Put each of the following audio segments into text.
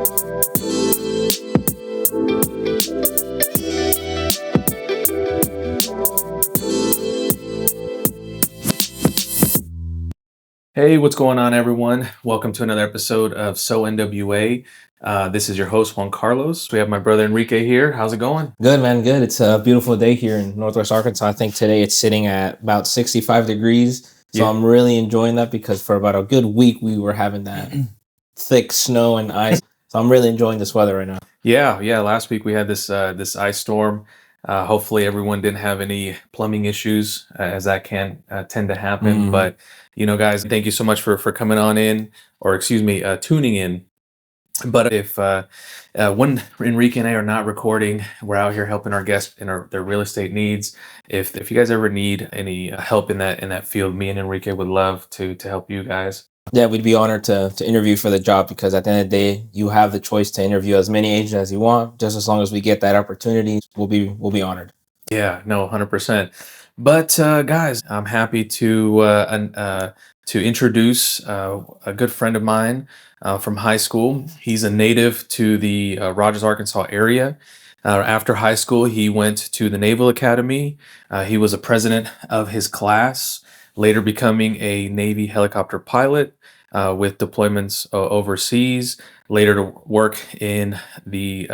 Hey, what's going on, everyone? Welcome to another episode of So NWA. This is your host, Juan Carlos. We have my brother Enrique here. How's it going? Good, man. Good. It's a beautiful day here in Northwest Arkansas. I think today it's sitting at about 65 degrees. So Yeah. I'm really enjoying that because for about a good week, we were having that thick snow and ice. So I'm really enjoying this weather right now. Yeah. Last week we had this ice storm. Hopefully, everyone didn't have any plumbing issues, as that can tend to happen. Mhm. But guys, thank you so much for coming on in, or excuse me, tuning in. But if when Enrique and I are not recording, we're out here helping our guests in their real estate needs. If you guys ever need any help in that field, me and Enrique would love to help you guys. Yeah, we'd be honored to interview for the job because at the end of the day, you have the choice to interview as many agents as you want. Just as long as we get that opportunity, we'll be honored. Yeah, no, 100%. But guys, I'm happy to introduce a good friend of mine from high school. He's a native to the Rogers, Arkansas area. After high school, he went to the Naval Academy. He was a president of his class, later becoming a Navy helicopter pilot with deployments overseas. Later to work in the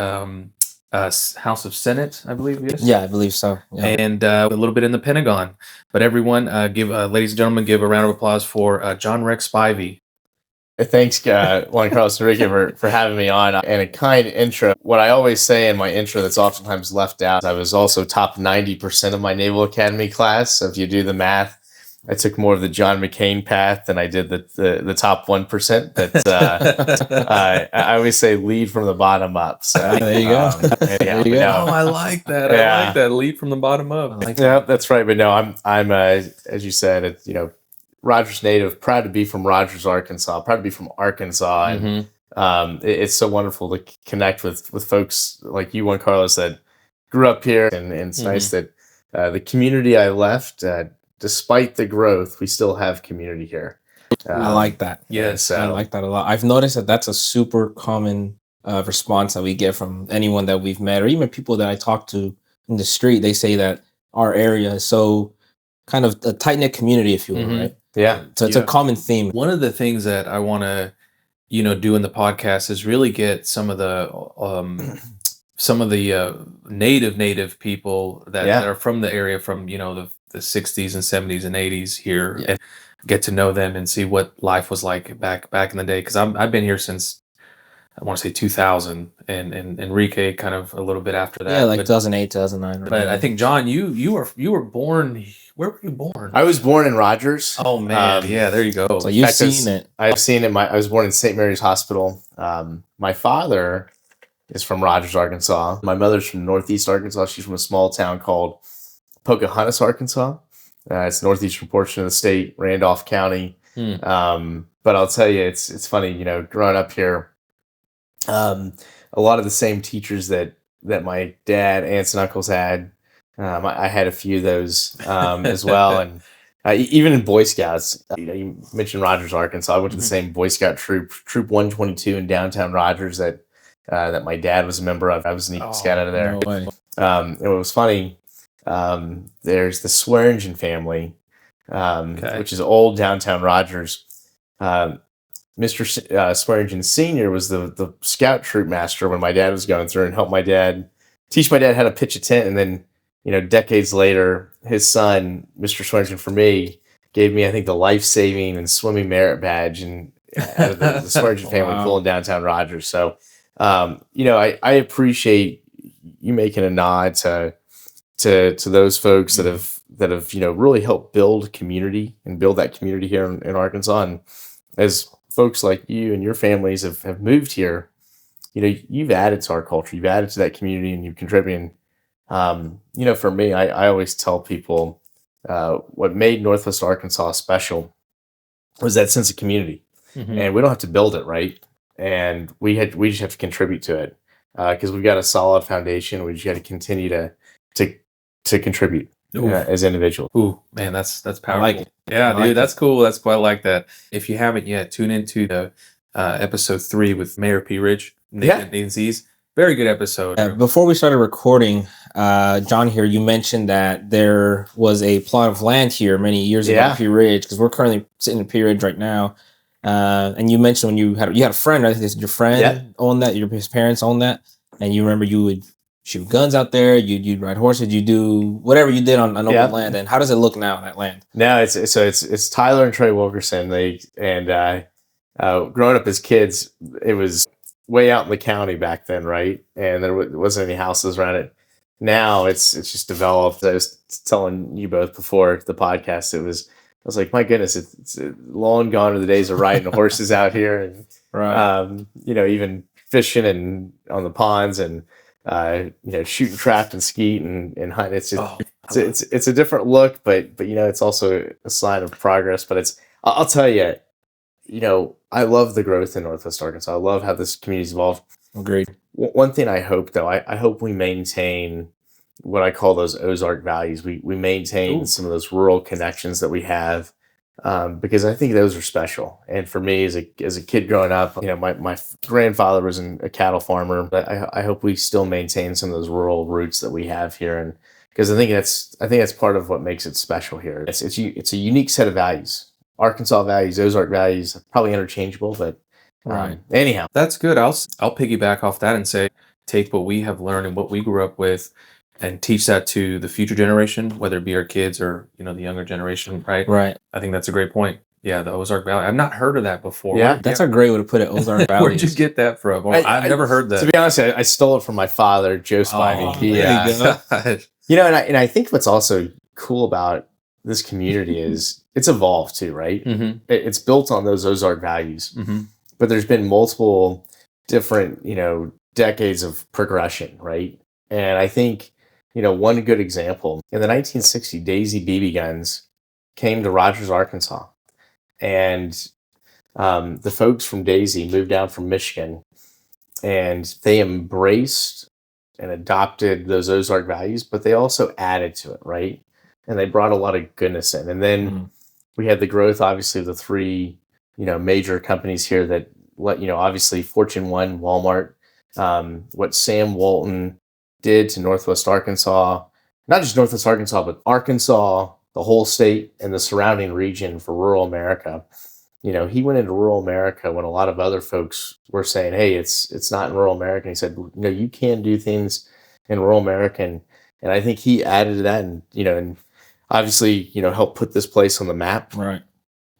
House of Senate, I believe. Yes. Yeah, I believe so. Yeah. And a little bit in the Pentagon. But everyone, ladies and gentlemen, give a round of applause for John Rex Spivey. Thanks, Juan Carlos Enrique, for having me on. And a kind intro. What I always say in my intro that's oftentimes left out, I was also top 90% of my Naval Academy class. So if you do the math, I took more of the John McCain path than I did the top 1%. But I always say lead from the bottom up. So There you go. there you go. Oh, I like that. Yeah. I like that. Lead from the bottom up. Yeah, that's right. But no, I'm as you said, Rogers native, proud to be from Rogers, Arkansas, proud to be from Arkansas. And it's so wonderful to connect with folks like you, Juan Carlos, that grew up here. And it's nice that the community I left, despite the growth, we still have community here. I like that. Yes, I like that a lot. I've noticed that that's a super common response that we get from anyone that we've met, or even people that I talk to in the street. They say that our area is so kind of a tight-knit community, if you will, right? Yeah. So it's a common theme. One of the things that I want to, do in the podcast is really get some of the native people that are from the area, from the 60s and 70s and 80s here, and get to know them and see what life was like back in the day. Because I've been here since, I want to say 2000, and Enrique kind of a little bit after that. Yeah, like 2008, 2009. Right? But I think, John, you were born. Where were you born? I was born in Rogers. Oh man, yeah, there you go. So you've seen it. I've seen it. I was born in St. Mary's Hospital. My father is from Rogers, Arkansas. My mother's from Northeast Arkansas. She's from a small town called Pocahontas, Arkansas. It's the northeastern portion of the state, Randolph County. But I'll tell you, it's funny. Growing up here, a lot of the same teachers that my dad, aunts, and uncles had. I had a few of those as well, and even in Boy Scouts. You mentioned Rogers, Arkansas. I went to the same Boy Scout troop 122 in downtown Rogers that my dad was a member of. I was an Eagle Scout out of there. No way. And it was funny. There's the Swearingen family, which is old downtown Rogers. Mr. Swearingen Sr. was the scout troop master when my dad was going through, and helped teach my dad how to pitch a tent. And then, decades later, his son, Mr. Swearingen, for me, gave me, I think, the life-saving and swimming merit badge, and out of the Swearingen family pool in downtown Rogers. So, I appreciate you making a nod to those folks that have really helped build community and build that community here in Arkansas. And as folks like you and your families have moved here, you've added to our culture, you've added to that community, and you've contributed. For me, I always tell people what made Northwest Arkansas special was that sense of community. And we don't have to build it, right? And we just have to contribute to it because we've got a solid foundation. We just got to continue to contribute as individuals. Ooh, man, that's powerful. I like it. Yeah, I like dude, that's cool. That's quite like that. If you haven't yet, tune into the episode 3 with Mayor P. Ridge. Nathan Z's. Very good episode. Before we started recording, John, here you mentioned that there was a plot of land here many years ago, Pea Ridge, because we're currently sitting in Pea Ridge right now. And you mentioned when you had a friend, right? Your friend owned that, his parents owned that, and you remember you would shoot guns out there, you'd ride horses, you do whatever you did on open land. And how does it look now, that land? Now it's Tyler and Trey Wilkerson. Growing up as kids, it was way out in the county back then, right? And there wasn't any houses around it. Now it's just developed. I was telling you both before the podcast, I was like, my goodness, it's long gone are the days of riding horses out here, and even fishing and on the ponds, and shooting trap and skeet and hunting. It's just it's a different look, but it's also a sign of progress. But I'll tell you, I love the growth in Northwest Arkansas. I love how this community's evolved. Agreed. One thing I hope, though, I hope we maintain what I call those Ozark values. We maintain some of those rural connections that we have, because I think those are special. And for me, as a kid growing up, my grandfather was a cattle farmer, but I hope we still maintain some of those rural roots that we have here, and because I think that's part of what makes it special here. It's a unique set of values. Arkansas values, Ozark values, probably interchangeable, but anyhow. That's good. I'll piggyback off that and say, take what we have learned and what we grew up with and teach that to the future generation, whether it be our kids or, the younger generation, right? Right. I think that's a great point. Yeah, the Ozark Valley. I've not heard of that before. Yeah, that's a great way to put it, Ozark Valley. Where'd you get that from? I've never heard that. To be honest, I stole it from my father, Joe Spivey. There you go. And I think what's also cool about this community is it's evolved too, right? Mm-hmm. It's built on those Ozark values, mm-hmm. but there's been multiple different, decades of progression, right? And I think, one good example, in the 1960s, Daisy BB guns came to Rogers, Arkansas. And the folks from Daisy moved down from Michigan, and they embraced and adopted those Ozark values, but they also added to it, right? And they brought a lot of goodness in. And then we had the growth, obviously, of the three, major companies here that obviously Fortune 1, Walmart, what Sam Walton did to Northwest Arkansas, not just Northwest Arkansas, but Arkansas, the whole state and the surrounding region for rural America. He went into rural America when a lot of other folks were saying, hey, it's not in rural America. And he said, you can do things in rural America. And I think he added to that and obviously, helped put this place on the map. Right.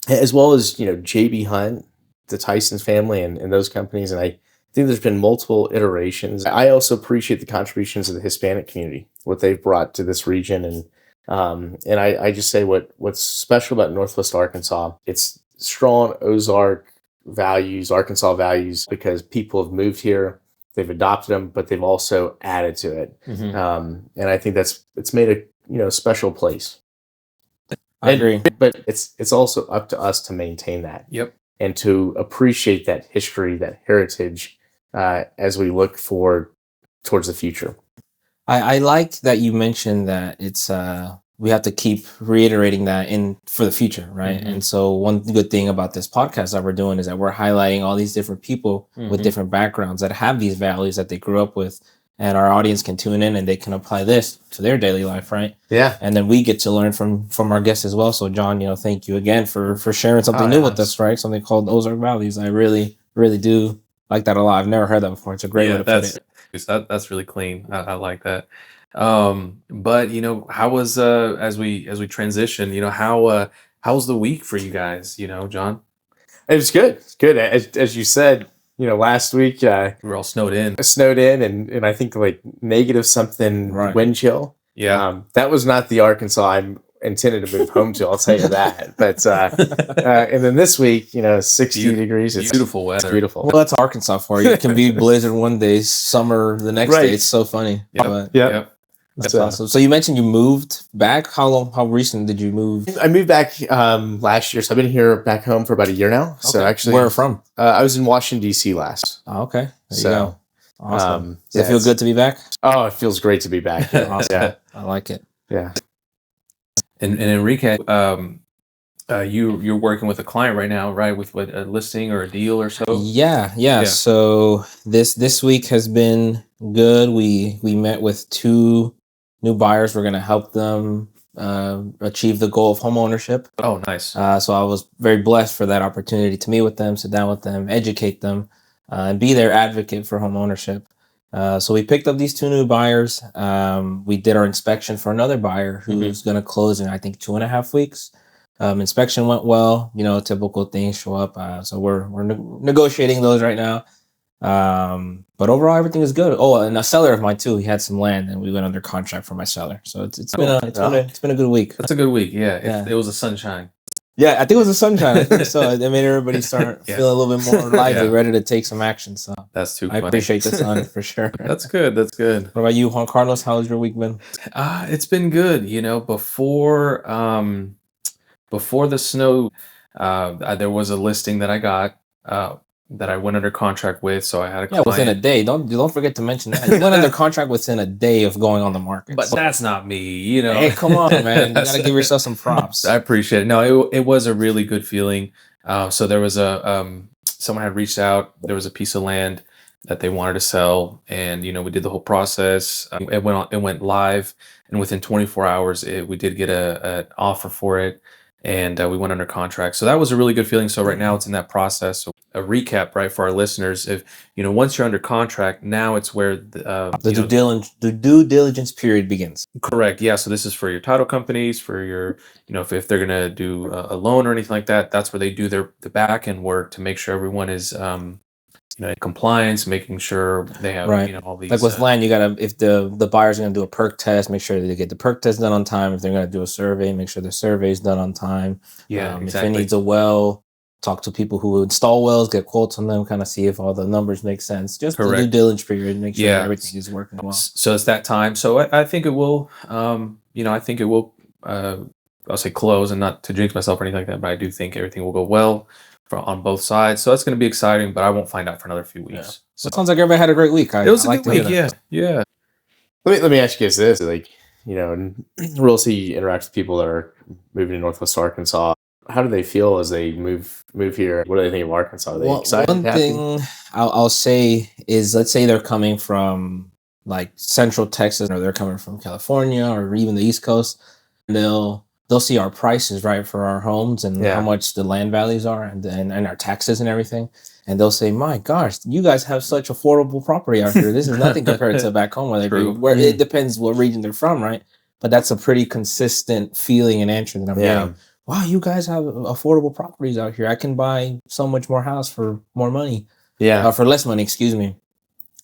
As well as, J.B. Hunt, the Tyson's family and those companies. And I think there's been multiple iterations. I also appreciate the contributions of the Hispanic community, what they've brought to this region. And I just say what's special about Northwest Arkansas, it's strong Ozark values, Arkansas values, because people have moved here, they've adopted them, but they've also added to it. Mm-hmm. And I think it's made a special place. I agree. But it's also up to us to maintain that. Yep. And to appreciate that history, that heritage, as we look forward towards the future. I like that you mentioned that it's we have to keep reiterating that for the future, right? Mm-hmm. And so one good thing about this podcast that we're doing is that we're highlighting all these different people with different backgrounds that have these values that they grew up with, and our audience can tune in and they can apply this to their daily life, right? Yeah. And then we get to learn from our guests as well. So John, thank you again for sharing something new with us, right? Something called Ozark Values. I really, really do like that a lot. I've never heard that before. It's a great way to put it. That's really clean. I like that. But how was as we transition, how was the week for you guys, John? It was good. It's good. As you said, last week we were all snowed in. And I think like negative something wind chill. Yeah. That was not the Arkansas I'm intended to move home to, I'll tell you that. But and then this week, 60 degrees. It's beautiful weather. It's beautiful. Well, that's Arkansas for you. It can be blizzard one day, summer the next day. It's so funny. Yep. That's awesome. So you mentioned you moved back. How recent did you move? I moved back last year, so I've been here back home for about a year now. Okay. So actually, where from? I was in Washington D.C. last. Oh, okay, there you go. Awesome. Does it feel good to be back? Oh, it feels great to be back. Awesome. Yeah, I like it. Yeah. And Enrique, You're working with a client right now, right? With what, a listing or a deal or so? Yeah. So this week has been good. We met with two new buyers. We're gonna help them achieve the goal of home ownership. Oh, nice. So I was very blessed for that opportunity to meet with them, sit down with them, educate them, and be their advocate for home ownership. So we picked up these two new buyers. We did our inspection for another buyer who's going to close in, I think, 2.5 weeks. Inspection went well. Typical things show up. So we're negotiating those right now. But overall, everything is good. Oh, and a seller of mine too. He had some land, and we went under contract for my seller. So it's been a good week. That's a good week. Yeah, Yeah. It was a sunshine. Yeah, I think it was the sunshine. I think so. It made everybody start Yeah. feeling a little bit more lively, Yeah. ready to take some action. So That's too I funny. appreciate the sun for sure. That's good. That's good. What about you, Juan Carlos? How's your week been? It's been good. Before the snow, there was a listing that I got that I went under contract with. So I had a Yeah, within a client. day. Don't forget to mention that. You went under contract within a day of going on the market. But that's not me. Hey, come on, man. You That's- gotta give yourself some props. I appreciate it. No, it was a really good feeling. So there was someone had reached out. There was a piece of land that they wanted to sell, and we did the whole process. It went live, and within 24 hours, we did get an offer for it, and we went under contract. So that was a really good feeling. So right now it's in that process. So a recap, right, for our listeners: if once you're under contract, now it's where The due diligence period begins. correct. Yeah. So this is for your title companies, for your, if they're going to do a loan or anything like that, that's where they do the back end work to make sure everyone is, in compliance, making sure they have, Right. all these. Like with land, you gotta, if the buyer's gonna do a perk test, make sure that they get the perk test done on time. If they're gonna do a survey, make sure the survey is done on time. Yeah, If exactly. it needs a well, talk to people who install wells, get quotes on them, kind of see if all the numbers make sense. Just the due Correct. diligence period, make sure Yeah. that everything is working well. So it's that time. So I think it will, I think it will, I'll say close, and not to jinx myself or anything like that, but I do think everything will go well on both sides. So that's going to be exciting, but I won't find out for another few weeks. Yeah. So It sounds like everybody had a great week. it was a like good to hear week. that. Yeah. Let me ask you guys this: realty interacts with people that are moving to Northwest Arkansas. How do they feel as they move here? What do they think of Arkansas? Are they excited? One happy? thing I'll say is, let's say they're coming from like Central Texas, or they're coming from California, or even the East Coast. They'll see our prices, right, for our homes, and Yeah. how much the land values are, and our taxes and everything. And they'll say, "My gosh, you guys have such affordable property out here. This is nothing compared to back home, True. where it depends what region they're from, right?" But that's a pretty consistent feeling and answer that I'm getting. Wow, you guys have affordable properties out here. I can buy so much more house for more money. For less money, excuse me.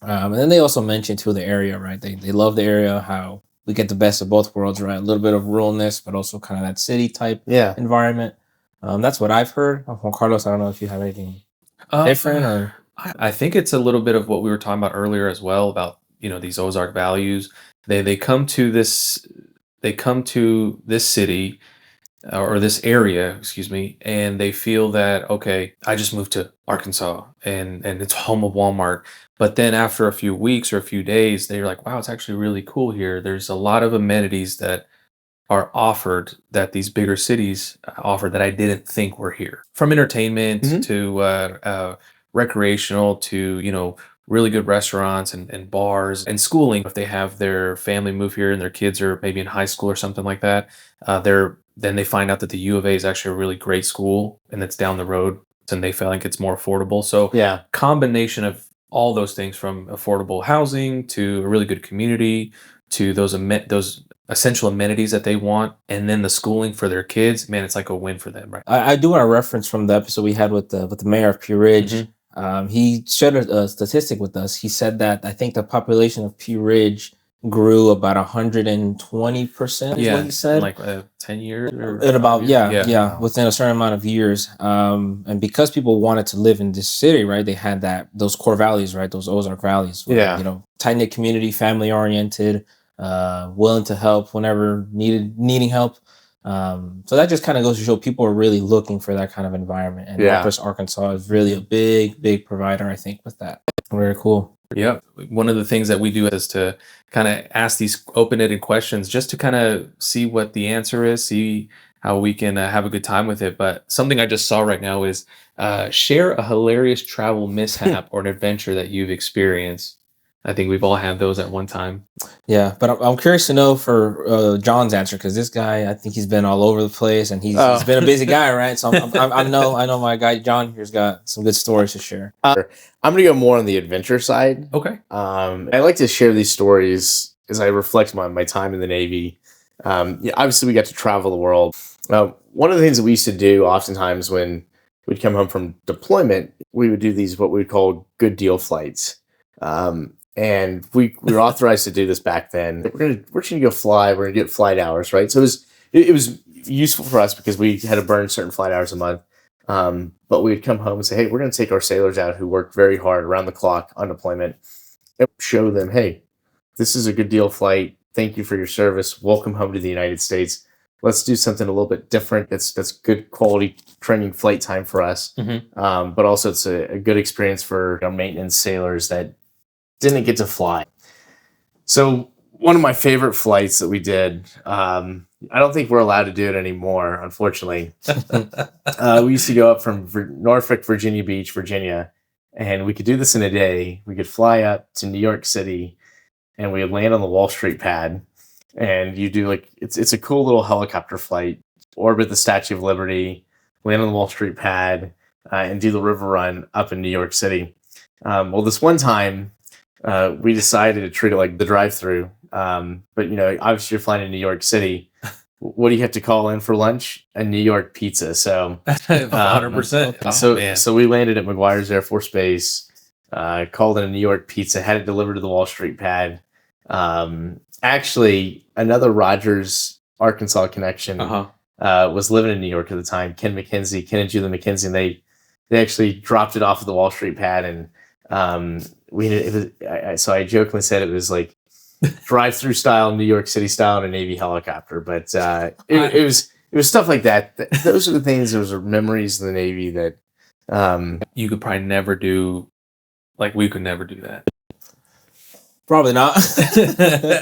And then they also mentioned too the area, right? They love the area, how we get the best of both worlds, right? A little bit of ruralness, but also kind of that city type environment. That's what I've heard. Juan Carlos, I don't know if you have anything different or. I think it's a little bit of what we were talking about earlier as well, about these Ozark values. They come to this city, or this area, excuse me, and they feel that, okay, I just moved to Arkansas and it's home of Walmart. But then after a few weeks or a few days, they're like, wow, it's actually really cool here. There's a lot of amenities that are offered that these bigger cities offer that I didn't think were here. From entertainment to recreational to, really good restaurants and bars and schooling. If they have their family move here and their kids are maybe in high school or something like that, then they find out that the U of A is actually a really great school and it's down the road, and they feel like it's more affordable. So combination of all those things, from affordable housing to a really good community to those essential amenities that they want, and then the schooling for their kids, man, it's like a win for them, right? I do want to reference from the episode we had with the mayor of Pea Ridge. He shared a statistic with us. He said that I think the population of Pea Ridge grew about 120%. Is what he said, in like 10 years, or at about yeah. within a certain amount of years. And because people wanted to live in this city, right, they had those core values, right, those Ozark values. Tight knit community, family oriented, willing to help whenever needing help. So that just kind of goes to show people are really looking for that kind of environment, and Northwest Arkansas is really a big provider, I think, with that. Very cool. Yeah. One of the things that we do is to kind of ask these open-ended questions, just to kind of see what the answer is, see how we can have a good time with it. But something I just saw right now is share a hilarious travel mishap or an adventure that you've experienced. I think we've all had those at one time. Yeah, but I'm curious to know for John's answer, because this guy, I think he's been all over the place, and he's been a busy guy, right? So I know my guy John here's got some good stories to share. I'm gonna go more on the adventure side. Okay. I like to share these stories as I reflect on my time in the Navy. Obviously, we got to travel the world. One of the things that we used to do oftentimes when we'd come home from deployment, we would do these what we would call good deal flights. And we were authorized to do this back then. We're just gonna go fly. We're gonna get flight hours, right? So it was useful for us because we had to burn certain flight hours a month. But we'd come home and say, hey, we're gonna take our sailors out who worked very hard around the clock on deployment and show them, hey, this is a good deal flight. Thank you for your service. Welcome home to the United States. Let's do something a little bit different. That's good quality training flight time for us. Mm-hmm. But also it's a good experience for our maintenance sailors that didn't get to fly. So one of my favorite flights that we did, I don't think we're allowed to do it anymore, unfortunately. We used to go up from Norfolk, Virginia Beach, Virginia, and we could do this in a day. We could fly up to New York City, and we would land on the Wall Street pad. And you do it's a cool little helicopter flight, orbit the Statue of Liberty, land on the Wall Street pad, and do the river run up in New York City. Well, this one time, we decided to treat it like the drive-through. But obviously you're flying to New York City. What do you have to call in for lunch? A New York pizza. So 100%. So we landed at McGuire's Air Force Base, called in a New York pizza, had it delivered to the Wall Street pad. Actually, another Rogers, Arkansas connection was living in New York at the time. Ken and Julie McKenzie, and they actually dropped it off at the Wall Street pad, and so I jokingly said it was like drive-through style, New York City style, in a Navy helicopter. But it was stuff like that. Those are the things. Those are memories of the Navy that you could probably never do. Like we could never do that. Probably not.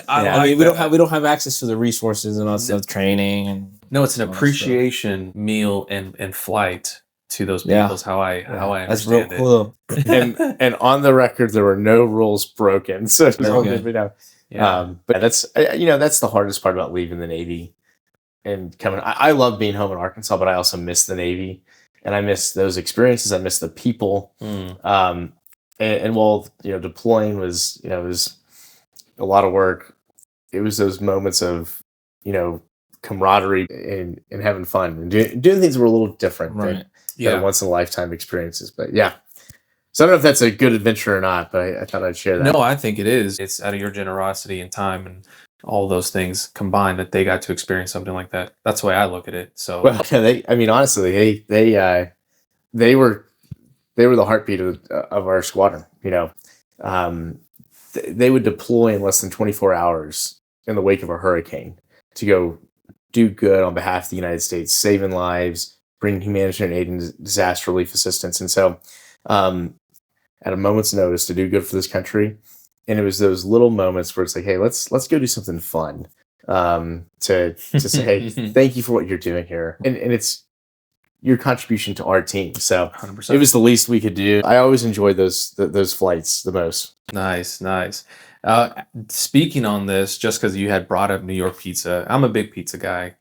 I mean, we don't have access to the resources and all that stuff, training and. No, it's an appreciation meal and flight to those people. Is how I That's understand real cool. and on the record, there were no rules broken. So but that's that's the hardest part about leaving the Navy and coming. I love being home in Arkansas, but I also miss the Navy, and I miss those experiences. I miss the people. And while deploying was was a lot of work, it was those moments of camaraderie and having fun and doing things that were a little different than once in a lifetime experiences. But yeah, so I don't know if that's a good adventure or not, but I thought I'd share that. No, I think it is. It's out of your generosity and time and all those things combined that they got to experience something like that. That's the way I look at it. So honestly, they were the heartbeat of our squadron. They would deploy in less than 24 hours in the wake of a hurricane to go do good on behalf of the United States, saving lives, bringing humanitarian aid and disaster relief assistance. And so at a moment's notice to do good for this country. And it was those little moments where it's like, hey, let's go do something fun to say, hey, thank you for what you're doing here. And it's your contribution to our team. So 100%. It was the least we could do. I always enjoyed those flights the most. Nice. Speaking on this, just because you had brought up New York pizza, I'm a big pizza guy.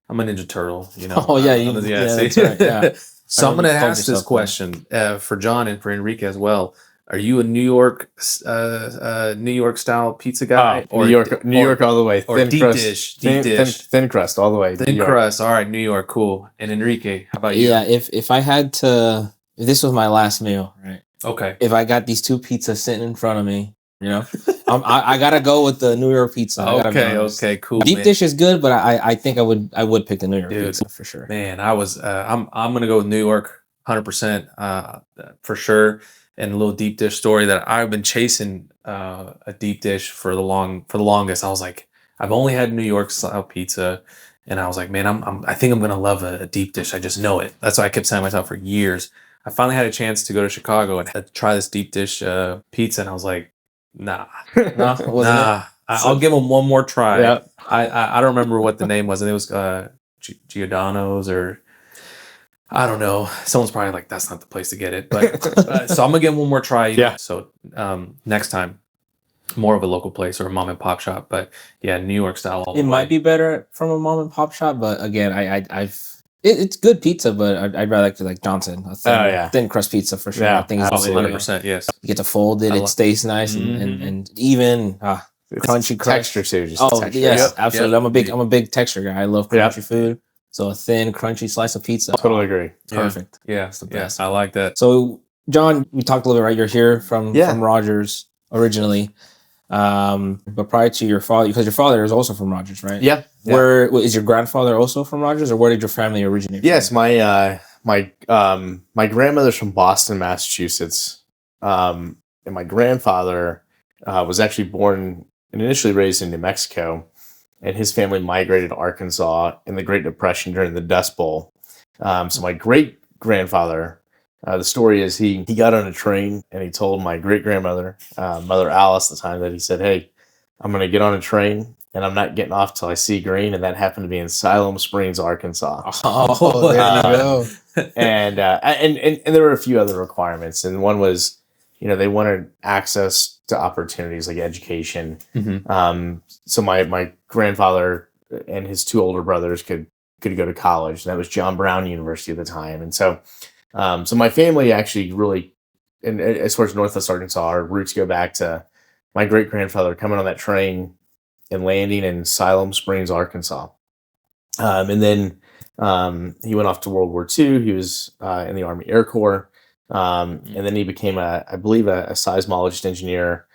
I'm a Ninja Turtle, Oh yeah, that's right, yeah. So I'm going to ask this question for John and for Enrique as well. Are you a New York style pizza guy, or New York all the way, or deep dish, thin crust all the way, thin crust? All right, New York, cool. And Enrique, how about you? Yeah, if I had to, if this was my last meal, right? Okay. If I got these two pizzas sitting in front of me, I gotta go with the New York pizza. Okay, cool. Deep dish is good, but I think I would pick the New York pizza for sure. Man, I'm gonna go with New York 100% for sure. And a little deep dish story that I've been chasing a deep dish for the longest. I was like, I've only had New York style pizza, and I was like, man, I think I'm gonna love a deep dish. I just know it. That's what I kept saying to myself for years. I finally had a chance to go to Chicago and try this deep dish pizza, and I was like, nah. I'll give them one more try. Yep. I don't remember what the name was, and it was Giordano's or I don't know. Someone's probably like, that's not the place to get it. But so I'm gonna give one more try. Yeah. So next time, more of a local place or a mom and pop shop. But yeah, New York style. All It the might way. be better from a mom and pop shop, but again, it's good pizza, but I'd rather like Johnson, a thin crust pizza for sure. Yeah, I think it's Oh, really 100%. Yes. you get to fold it, it stays nice and even crunchy crust. Texture too. Just Oh texture. yes, Yep. absolutely. Yep. I'm a big texture guy. I love crunchy food. So a thin, crunchy slice of pizza. Totally agree. Perfect. Yeah. It's the Yeah. best. I like that. So John, we talked a little bit, right? You're here from Rogers originally. But prior to your father, because your father is also from Rogers, right? Yeah. Where is your grandfather also from Rogers, or where did your family originate from? Yes, my grandmother's from Boston, Massachusetts, and my grandfather was actually born and initially raised in New Mexico, and his family migrated to Arkansas in the Great Depression during the Dust Bowl. So my great grandfather, the story is he got on a train and he told my great grandmother, Mother Alice, at the time, that he said, "Hey, I'm going to get on a train and I'm not getting off till I see green." And that happened to be in Siloam Springs, Arkansas. Oh, there you go. And there were a few other requirements, and one was, they wanted access to opportunities like education. Mm-hmm. So my grandfather and his two older brothers could go to college, and that was John Brown University at the time. And so my family actually really, and as far as Northwest Arkansas, our roots go back to my great grandfather coming on that train and landing in Siloam Springs, Arkansas. And then he went off to World War II. He was in the Army Air Corps. And then he became, I believe, a seismologist engineer.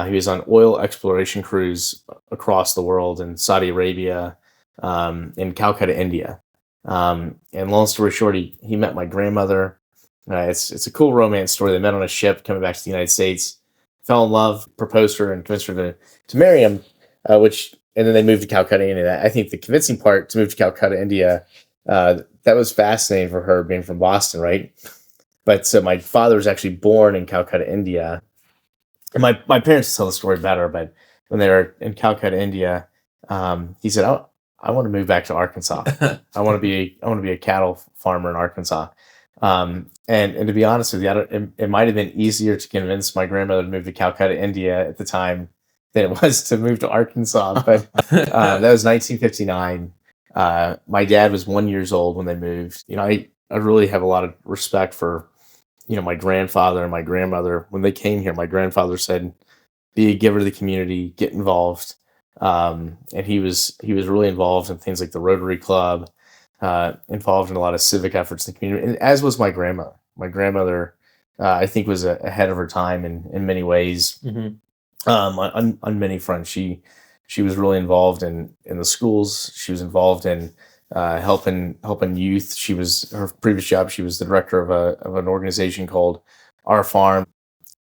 He was on oil exploration crews across the world in Saudi Arabia, in Calcutta, India. And long story short, he met my grandmother. It's a cool romance story. They met on a ship coming back to the United States, fell in love, proposed to her, and convinced her to marry him, and then they moved to Calcutta, India. I think the convincing part to move to Calcutta, India, that was fascinating for her being from Boston, right? But so my father was actually born in Calcutta, India. And my parents tell the story better, but when they were in Calcutta, India, he said, I want to move back to Arkansas. I want to be a cattle farmer in Arkansas. And to be honest with you, it might have been easier to convince my grandmother to move to Calcutta, India at the time than it was to move to Arkansas. But that was 1959. My dad was 1 year old when they moved. I really have a lot of respect for, my grandfather and my grandmother. When they came here, my grandfather said, "Be a giver to the community, get involved." And he was really involved in things like the Rotary Club, involved in a lot of civic efforts in the community, and as was my grandmother. My grandmother, I think, was ahead of her time in many ways. Mm-hmm. On many fronts. She was really involved in the schools. She was involved in helping youth. Her previous job, she was the director of an organization called Our Farm.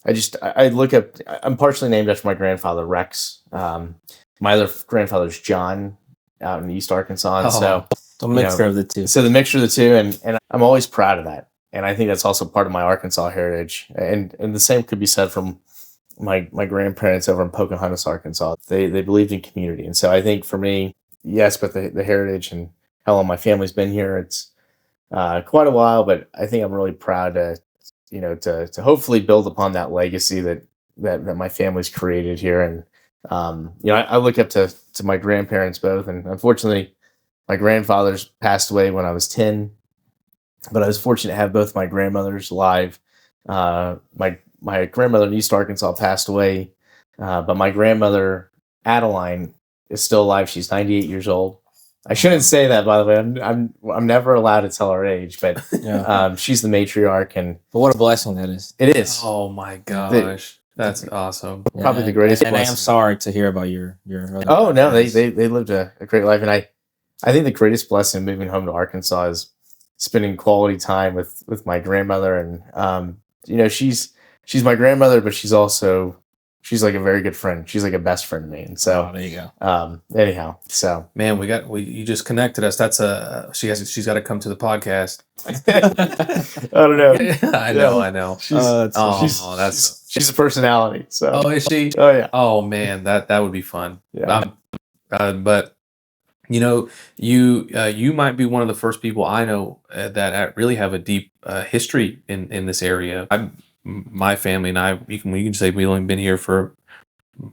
I look up. I'm partially named after my grandfather, Rex. My other grandfather's John, out in East Arkansas. And so the mixture of the two. So the mixture of the two, and I'm always proud of that. And I think that's also part of my Arkansas heritage. And the same could be said from my grandparents over in Pocahontas, Arkansas. They believed in community. And so I think for me, yes, but the heritage and how long my family's been here, it's quite a while, but I think I'm really proud to hopefully build upon that legacy that my family's created here. And I look up to my grandparents both, and unfortunately my grandfather's passed away when I was 10, but I was fortunate to have both my grandmothers alive. My grandmother in East Arkansas passed away, but my grandmother Adeline is still alive. She's 98 years old. I shouldn't say that, by the way. I'm never allowed to tell her age, but she's the matriarch, and but what a blessing that is. It is. Oh my gosh, that's awesome. Probably the greatest. And I am sorry to hear about your. Oh no, they lived a great life, and I think the greatest blessing of moving home to Arkansas is spending quality time with my grandmother, and she's my grandmother, but she's like a very good friend. She's like a best friend to me. And so there you go. Anyhow, so man, you just connected us. That's she's got to come to the podcast. I don't know. I know. She's a personality. So is she? Oh yeah. Oh man, that would be fun. Yeah. But You know, you might be one of the first people I know really have a deep history in this area. My family and I, you can say we've only been here for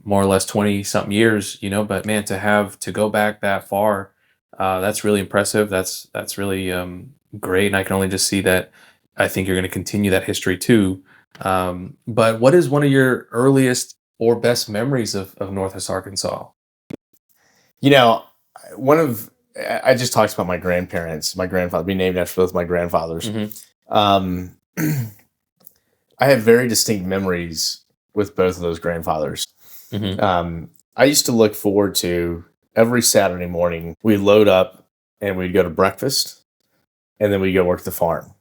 more or less 20 something years, but man, to go back that far, that's really impressive. That's really great. And I can only just see that I think you're going to continue that history too. But what is one of your earliest or best memories of Northwest Arkansas? You know, one of I just talked about my grandparents. My grandfather, be named after both my grandfathers. Um, I have very distinct memories with both of those grandfathers. I used to look forward to every Saturday morning. We'd load up and we'd go to breakfast, and then we'd go work the farm.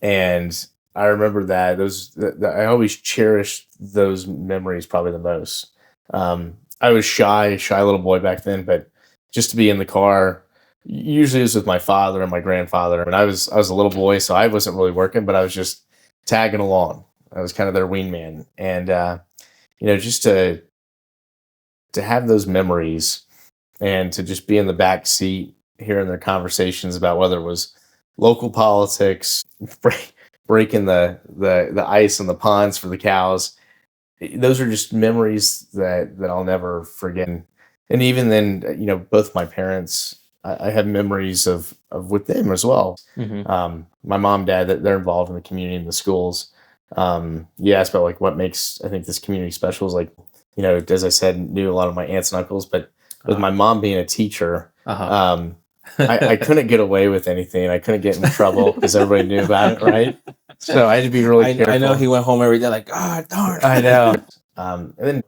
And I remember that I always cherished those memories probably the most. I was shy little boy back then, but just to be in the car, usually it was with my father and my grandfather. And I was a little boy, so I wasn't really working, but I was just tagging along. I was kind of their wingman, and just to have those memories and to just be in the back seat hearing their conversations about whether it was local politics, breaking the ice on the ponds for the cows. Those are just memories that I'll never forget. And even then, both my parents, I have memories of with them as well. My mom, dad, that they're involved in the community and the schools. You asked about like what makes, I think, this community special is like, as I said, knew a lot of my aunts and uncles, but with my mom being a teacher, I couldn't get away with anything. I couldn't get in trouble because everybody knew about it, right? So I had to be really careful. I know he went home every day like, God darn. I know. And then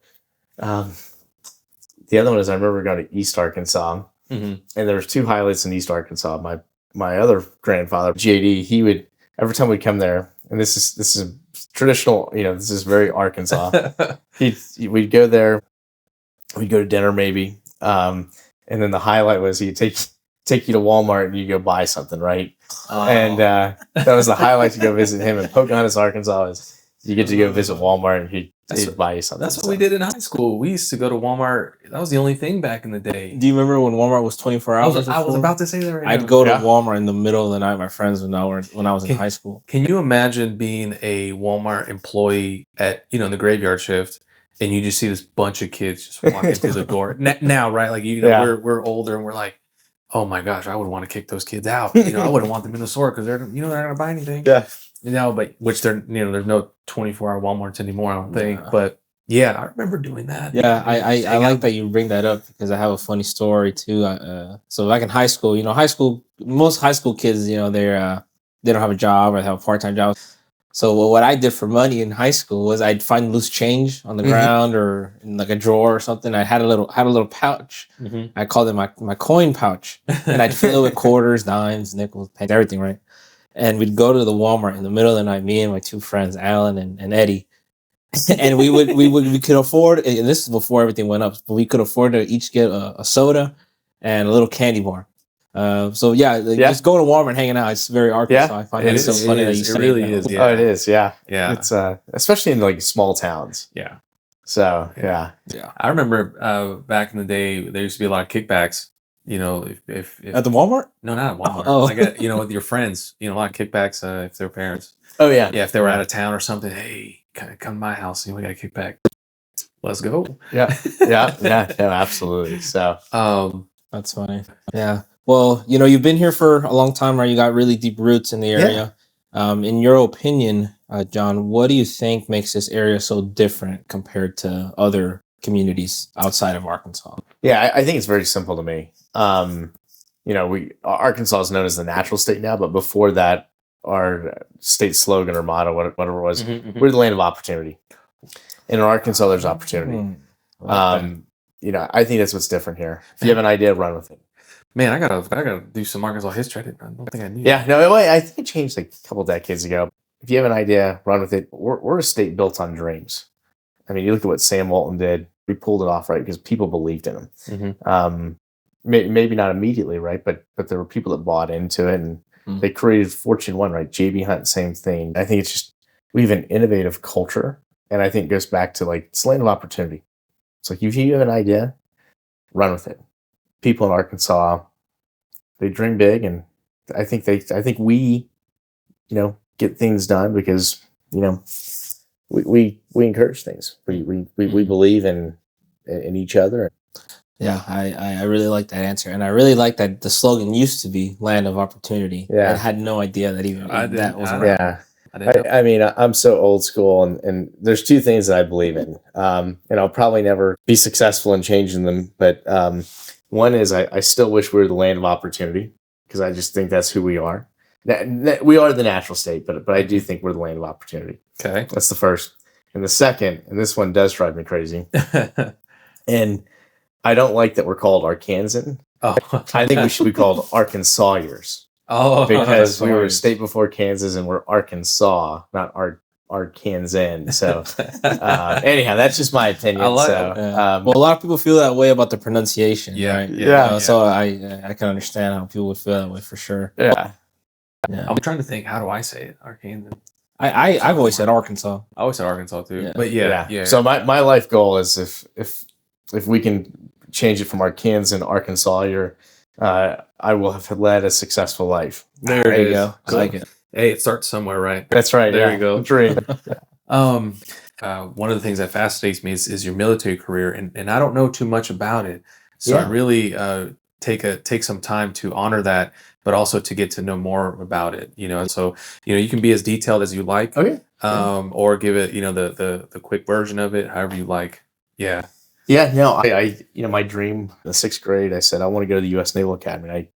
the other one is I remember going to East Arkansas, and there was two highlights in East Arkansas. My other grandfather, JD, he would every time we'd come there, and this is traditional. This is very Arkansas. We'd go there, we'd go to dinner maybe, and then the highlight was he'd take you to Walmart and you go buy something, right? And that was the highlight to go visit him in Pocahontas, Arkansas. Is you get to go visit Walmart and he'd buy you something. That's what we did in high school. We used to go to Walmart. That was the only thing back in the day. Do you remember when Walmart was 24 hours? I was about to say that right now. I'd go to Walmart in the middle of the night. My friends when I was in high school. Can you imagine being a Walmart employee at in the graveyard shift, and you just see this bunch of kids just walking through the door now, right? Like we're older and we're like, oh my gosh, I would want to kick those kids out. I wouldn't want them in the store because they're not gonna buy anything. Yeah. But which there's no 24-hour Walmarts anymore, I don't think. But yeah, I remember doing that. Yeah, I like that you bring that up because I have a funny story too. So back in high school, most high school kids, they don't have a job or they have a part-time job. So what I did for money in high school was I'd find loose change on the ground or in like a drawer or something. I had a little pouch. I called it my coin pouch, and I'd fill it with quarters, dimes, nickels, pennies, everything, right? And we'd go to the Walmart in the middle of the night, me and my two friends, Alan and Eddie, and we could afford. And this is before everything went up, but we could afford to each get a soda and a little candy bar. Just going to Walmart and hanging out. It's very Arkansas. Yeah, I find it so funny that you say it really is. Yeah. Oh, it is. Yeah. Yeah. It's especially in like small towns. Yeah. So yeah. I remember back in the day, there used to be a lot of kickbacks. If at the Walmart? No, not at Walmart. Oh. Like with your friends. A lot of kickbacks if they're parents. Oh yeah. Yeah, if they were out of town or something. Hey, come to my house. We got a kickback. Let's go. Yeah. Yeah. Absolutely. So that's funny. Yeah. Well, you've been here for a long time, right? You got really deep roots in the area. Yeah. In your opinion, John, what do you think makes this area so different compared to other communities outside of Arkansas? Yeah, I think it's very simple to me. Arkansas is known as the natural state now, but before that, our state slogan or motto, whatever it was, we're the land of opportunity. And in Arkansas, there's opportunity. I think that's what's different here. If you have an idea, run with it. Man, I gotta do some Arkansas history. I don't think I knew. Yeah, no, I think it changed like a couple decades ago. If you have an idea, run with it. We're a state built on dreams. I mean, you look at what Sam Walton did. We pulled it off, right? Because people believed in him. Maybe not immediately, right? But there were people that bought into it, and they created Fortune 1, right? JB Hunt, same thing. I think it's just we have an innovative culture, and I think it goes back to like it's land of opportunity. It's like if you have an idea, run with it. people in Arkansas, they dream big, and I think we, get things done because, we encourage things. We believe in each other. Yeah, I really like that answer, and I really like that the slogan used to be "Land of Opportunity." Yeah. I had no idea that even I that didn't- was I- around. Yeah. I didn't know. I mean, I'm so old school, and there's two things that I believe in, and I'll probably never be successful in changing them. But one is I still wish we were the land of opportunity, because I just think that's who we are. We are the natural state, but I do think we're the land of opportunity. Okay. That's the first. And the second, and this one does drive me crazy, and I don't like that we're called Arkansan. Oh, I think we should be called Arkansasiers. Oh, Because we were a sorry. state before Kansas, and we're Arkansas, not Arkansan. So anyhow, that's just my opinion. I like so it. Yeah. Well, a lot of people feel that way about the pronunciation, Yeah, right? yeah. So I can understand how people would feel that way for sure. yeah, Yeah. I'm trying to think. How do I say it? Arkansas. I've always said Arkansas. I always said Arkansas too. Yeah. But yeah. So my life goal is if we can change it from Arkansas and Arkansas, I will have led a successful life. There it you is. go. I like it. Hey, it starts somewhere, right? That's right. There yeah. you go. Dream. One of the things that fascinates me is your military career, and I don't know too much about it, so I Yeah. really take some time to honor that, but also to get to know more about it. And so you can be as detailed as you like, Okay. or give it the quick version of it, however you like. Yeah. Yeah, no, I my dream in the 6th grade, I said, I want to go to the U.S. Naval Academy. I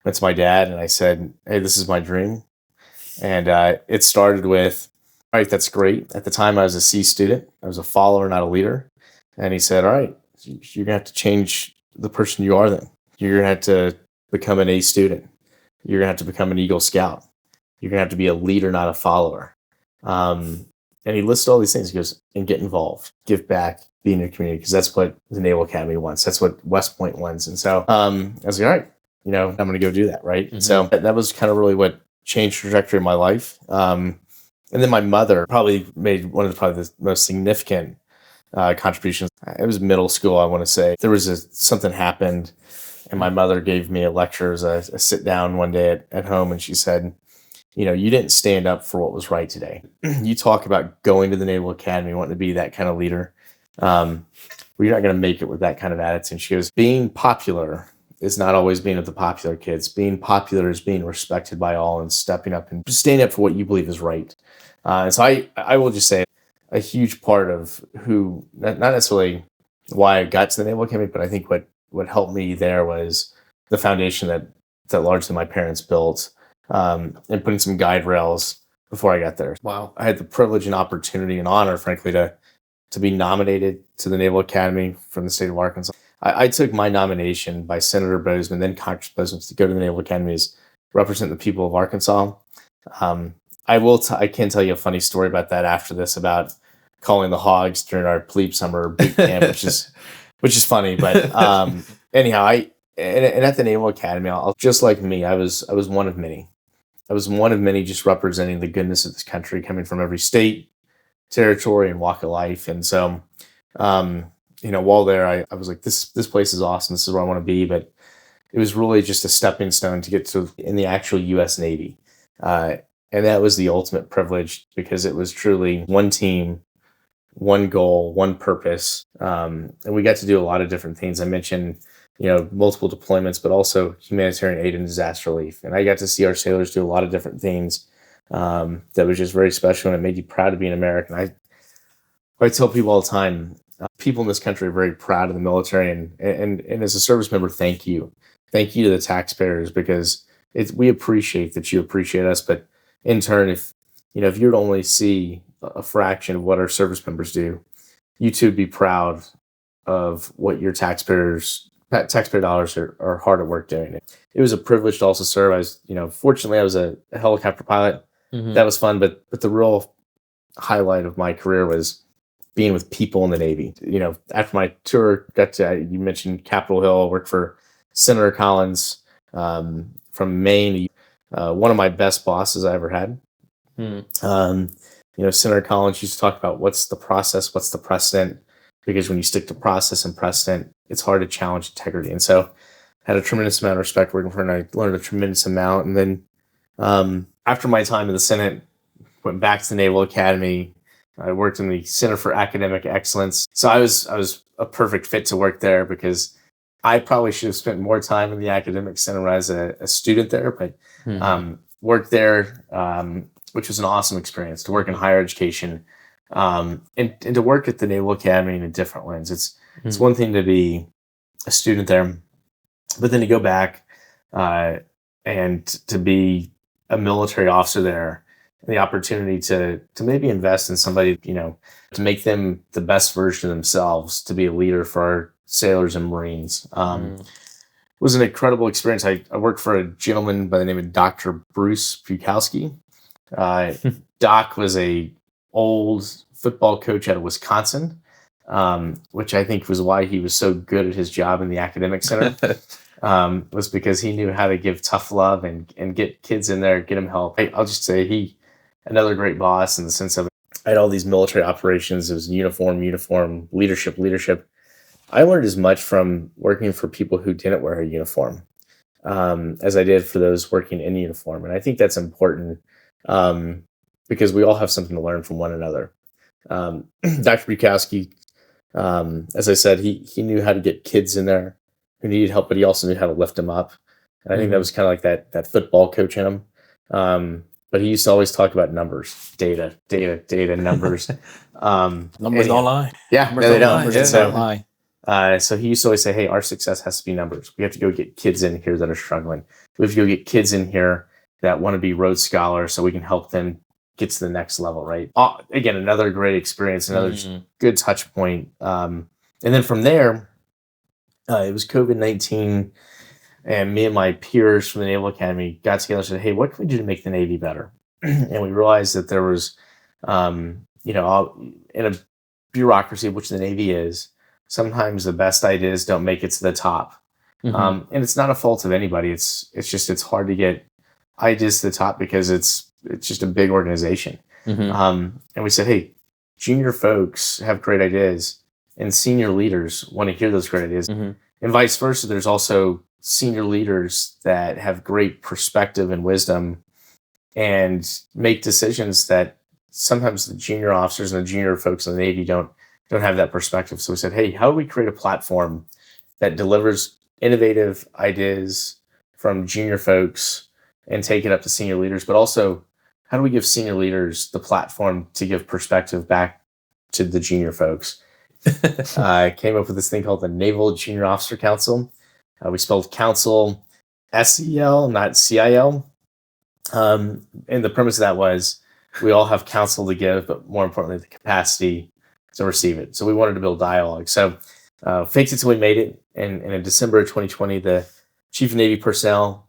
went to my dad and I said, hey, this is my dream. And it started with, all right, that's great. At the time, I was a C student. I was a follower, not a leader. And he said, all right, you're going to have to change the person you are then. You're going to have to become an A student. You're going to have to become an Eagle Scout. You're going to have to be a leader, not a follower. And he listed all these things. He goes, and get involved, give back, be in your community, because that's what the Naval Academy wants. That's what West Point wants. And so I was like, all right, I'm going to go do that. Right. Mm-hmm. So that was kind of really what changed the trajectory of my life. And then my mother probably made one of the most significant contributions. It was middle school, I want to say. There was something happened, and my mother gave me a lecture as a sit down one day at home, and she said, you didn't stand up for what was right today. You talk about going to the Naval Academy, wanting to be that kind of leader. Well, you're not going to make it with that kind of attitude. She goes, being popular is not always being with the popular kids. Being popular is being respected by all and stepping up and standing up for what you believe is right. And so I will just say a huge part of who, not necessarily why I got to the Naval Academy, but I think what helped me there was the foundation that largely my parents built, and putting some guide rails before I got there. Wow. I had the privilege and opportunity and honor, frankly, to be nominated to the Naval Academy from the state of Arkansas. I took my nomination by Senator Bozeman, then Congress Bozeman, to go to the Naval Academy as represent the people of Arkansas. I can tell you a funny story about that after this, about calling the Hogs during our plebe summer boot camp, which is funny. But anyhow, and at the Naval Academy, I'll just like me, I was one of many. I was one of many, just representing the goodness of this country, coming from every state, territory, and walk of life. And so, while there, I was like, this place is awesome. This is where I want to be. But it was really just a stepping stone to get to in the actual U.S. Navy. And that was the ultimate privilege, because it was truly one team, one goal, one purpose. And we got to do a lot of different things. I mentioned, multiple deployments, but also humanitarian aid and disaster relief. And I got to see our sailors do a lot of different things that was just very special, and it made you proud to be an American. I tell people all the time, people in this country are very proud of the military, and as a service member, thank you. Thank you to the taxpayers, because we appreciate that you appreciate us, but in turn, if you were to only see a fraction of what our service members do, you too would be proud of what your taxpayer dollars are hard at work doing. It was a privilege to also serve. Fortunately, I was a helicopter pilot. Mm-hmm. That was fun, but the real highlight of my career was being with people in the Navy. After my tour, you mentioned Capitol Hill. I worked for Senator Collins from Maine. One of my best bosses I ever had. Senator Collins used to talk about what's the process, what's the precedent, because when you stick to process and precedent, it's hard to challenge integrity. And so had a tremendous amount of respect working for her, and I learned a tremendous amount. And then after my time in the Senate, went back to the Naval Academy. I worked in the Center for Academic Excellence. So I was a perfect fit to work there because I probably should have spent more time in the academic center as a student there, but worked there, which was an awesome experience to work in higher education, and to work at the Naval Academy in a different lens. It's one thing to be a student there, but then to go back and to be a military officer there, and the opportunity to maybe invest in somebody, to make them the best version of themselves, to be a leader for our sailors and Marines. Was an incredible experience. I worked for a gentleman by the name of Dr. Bruce Bukowski. Doc was a old football coach out of Wisconsin, which I think was why he was so good at his job in the academic center. Was because he knew how to give tough love and get kids in there, get them help. I'll just say another great boss in the sense of I had all these military operations. It was uniform, leadership. I learned as much from working for people who didn't wear a uniform as I did for those working in uniform. And I think that's important because we all have something to learn from one another. Dr. Bukowski, as I said, he knew how to get kids in there who needed help, but he also knew how to lift them up. And I think that was kind of like that football coach in him. But he used to always talk about numbers, data, numbers. Numbers don't lie. Yeah, Numbers they don't don't. lie. So, Don't lie. So he used to always say, hey, our success has to be numbers. We have to go get kids in here that are struggling. We have to go get kids in here that want to be Rhodes Scholars so we can help them get to the next level, right? Again, another great experience, another good touch point. And then from there, it was COVID-19, and me and my peers from the Naval Academy got together and said, hey, what can we do to make the Navy better? And we realized that there was, in a bureaucracy, which the Navy is, sometimes the best ideas don't make it to the top. And it's not a fault of anybody. It's hard to get ideas to the top because it's just a big organization. And we said, hey, junior folks have great ideas and senior leaders want to hear those great ideas. And vice versa. There's also senior leaders that have great perspective and wisdom and make decisions that sometimes the junior officers and the junior folks in the Navy don't have that perspective. So we said, hey, how do we create a platform that delivers innovative ideas from junior folks and take it up to senior leaders? But also, how do we give senior leaders the platform to give perspective back to the junior folks? I came up with this thing called the Naval Junior Officer Council. We spelled council SEL, not CIL. And the premise of that was we all have counsel to give, but more importantly, the capacity to receive it. So we wanted to build dialogue. So faked it till we made it. And in December of 2020, the Chief of Naval Personnel,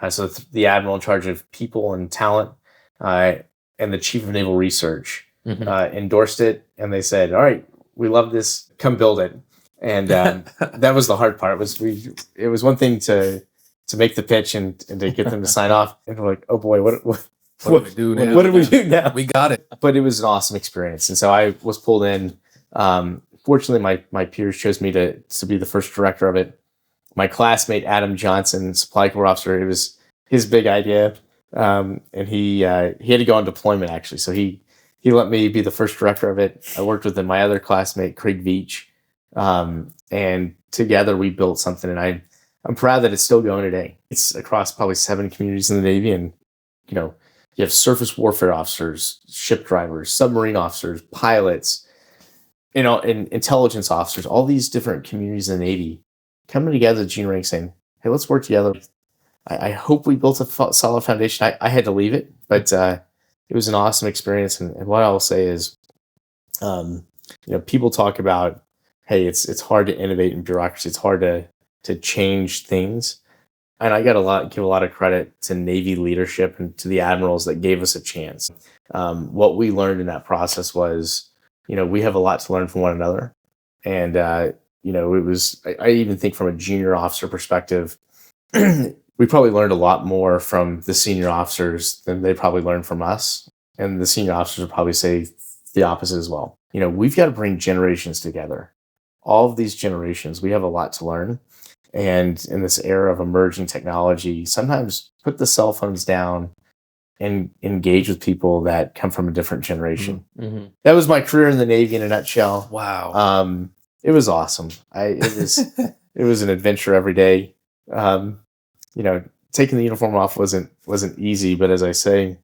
so the admiral in charge of people and talent, and the Chief of Naval Research endorsed it. And they said, all right, we love this. Come build it. And that was the hard part. It was one thing to make the pitch and to get them to sign off. And we're like, oh boy, what do we do now? What do we do now? We got it. But it was an awesome experience. And so I was pulled in. Fortunately, my peers chose me to be the first director of it. My classmate, Adam Johnson, supply corps officer, it was his big idea. And he had to go on deployment, actually. So he let me be the first director of it. I worked with my other classmate, Craig Veach. And together we built something, and I'm proud that it's still going today. It's across probably 7 communities in the Navy, and you have surface warfare officers, ship drivers, submarine officers, pilots, and intelligence officers, all these different communities in the Navy coming together at junior rank saying, hey, let's work together. I hope we built a solid foundation. I had to leave it, but it was an awesome experience. And what I will say is, people talk about, hey, it's hard to innovate in bureaucracy. It's hard to change things. And I give a lot of credit to Navy leadership and to the admirals that gave us a chance. What we learned in that process was, we have a lot to learn from one another. And, it was, I even think from a junior officer perspective, we probably learned a lot more from the senior officers than they probably learned from us. And the senior officers would probably say the opposite as well. We've got to bring generations together. All of these generations, we have a lot to learn. And in this era of emerging technology, sometimes put the cell phones down and engage with people that come from a different generation. Mm-hmm. That was my career in the Navy in a nutshell. Wow. It was awesome. It was an adventure every day. Taking the uniform off wasn't easy, but as I say,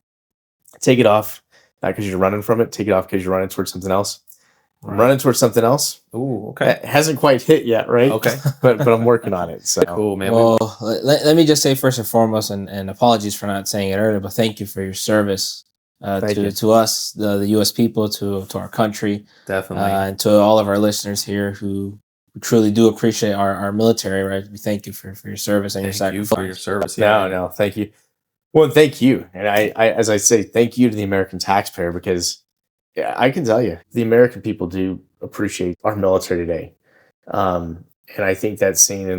take it off not because you're running from it. Take it off because you're running towards something else. I'm running towards something else. Ooh, okay. That hasn't quite hit yet, right? Okay. but I'm working on it. So Cool, man. Well, let me just say first and foremost, and apologies for not saying it earlier, but thank you for your service Thank you. to us, the U.S. people, to our country, Definitely. and to all of our listeners here who truly do appreciate our military. Right, we thank you for your service and your Thank you sacrifice. for your service. No, thank you. Well, thank you. And I, as I say, thank you to the American taxpayer, because I can tell you, the American people do appreciate our military today. And I think that's seen in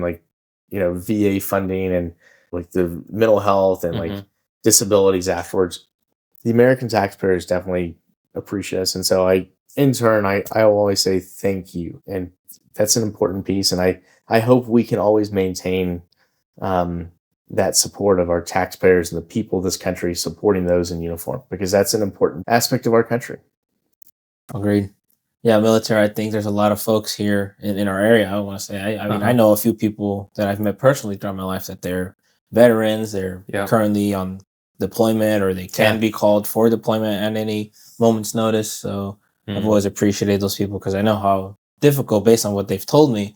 VA funding and like the mental health and like disabilities afterwards. The American taxpayers definitely appreciate us. And so in turn, I will always say thank you. And that's an important piece. And I hope we can always maintain that support of our taxpayers and the people of this country, supporting those in uniform, because that's an important aspect of our country. Agreed. Yeah, military. I think there's a lot of folks here in our area. I want to say, I mean, I know a few people that I've met personally throughout my life that they're veterans. They're currently on deployment, or they can be called for deployment at any moment's notice. So I've always appreciated those people, because I know how difficult, based on what they've told me,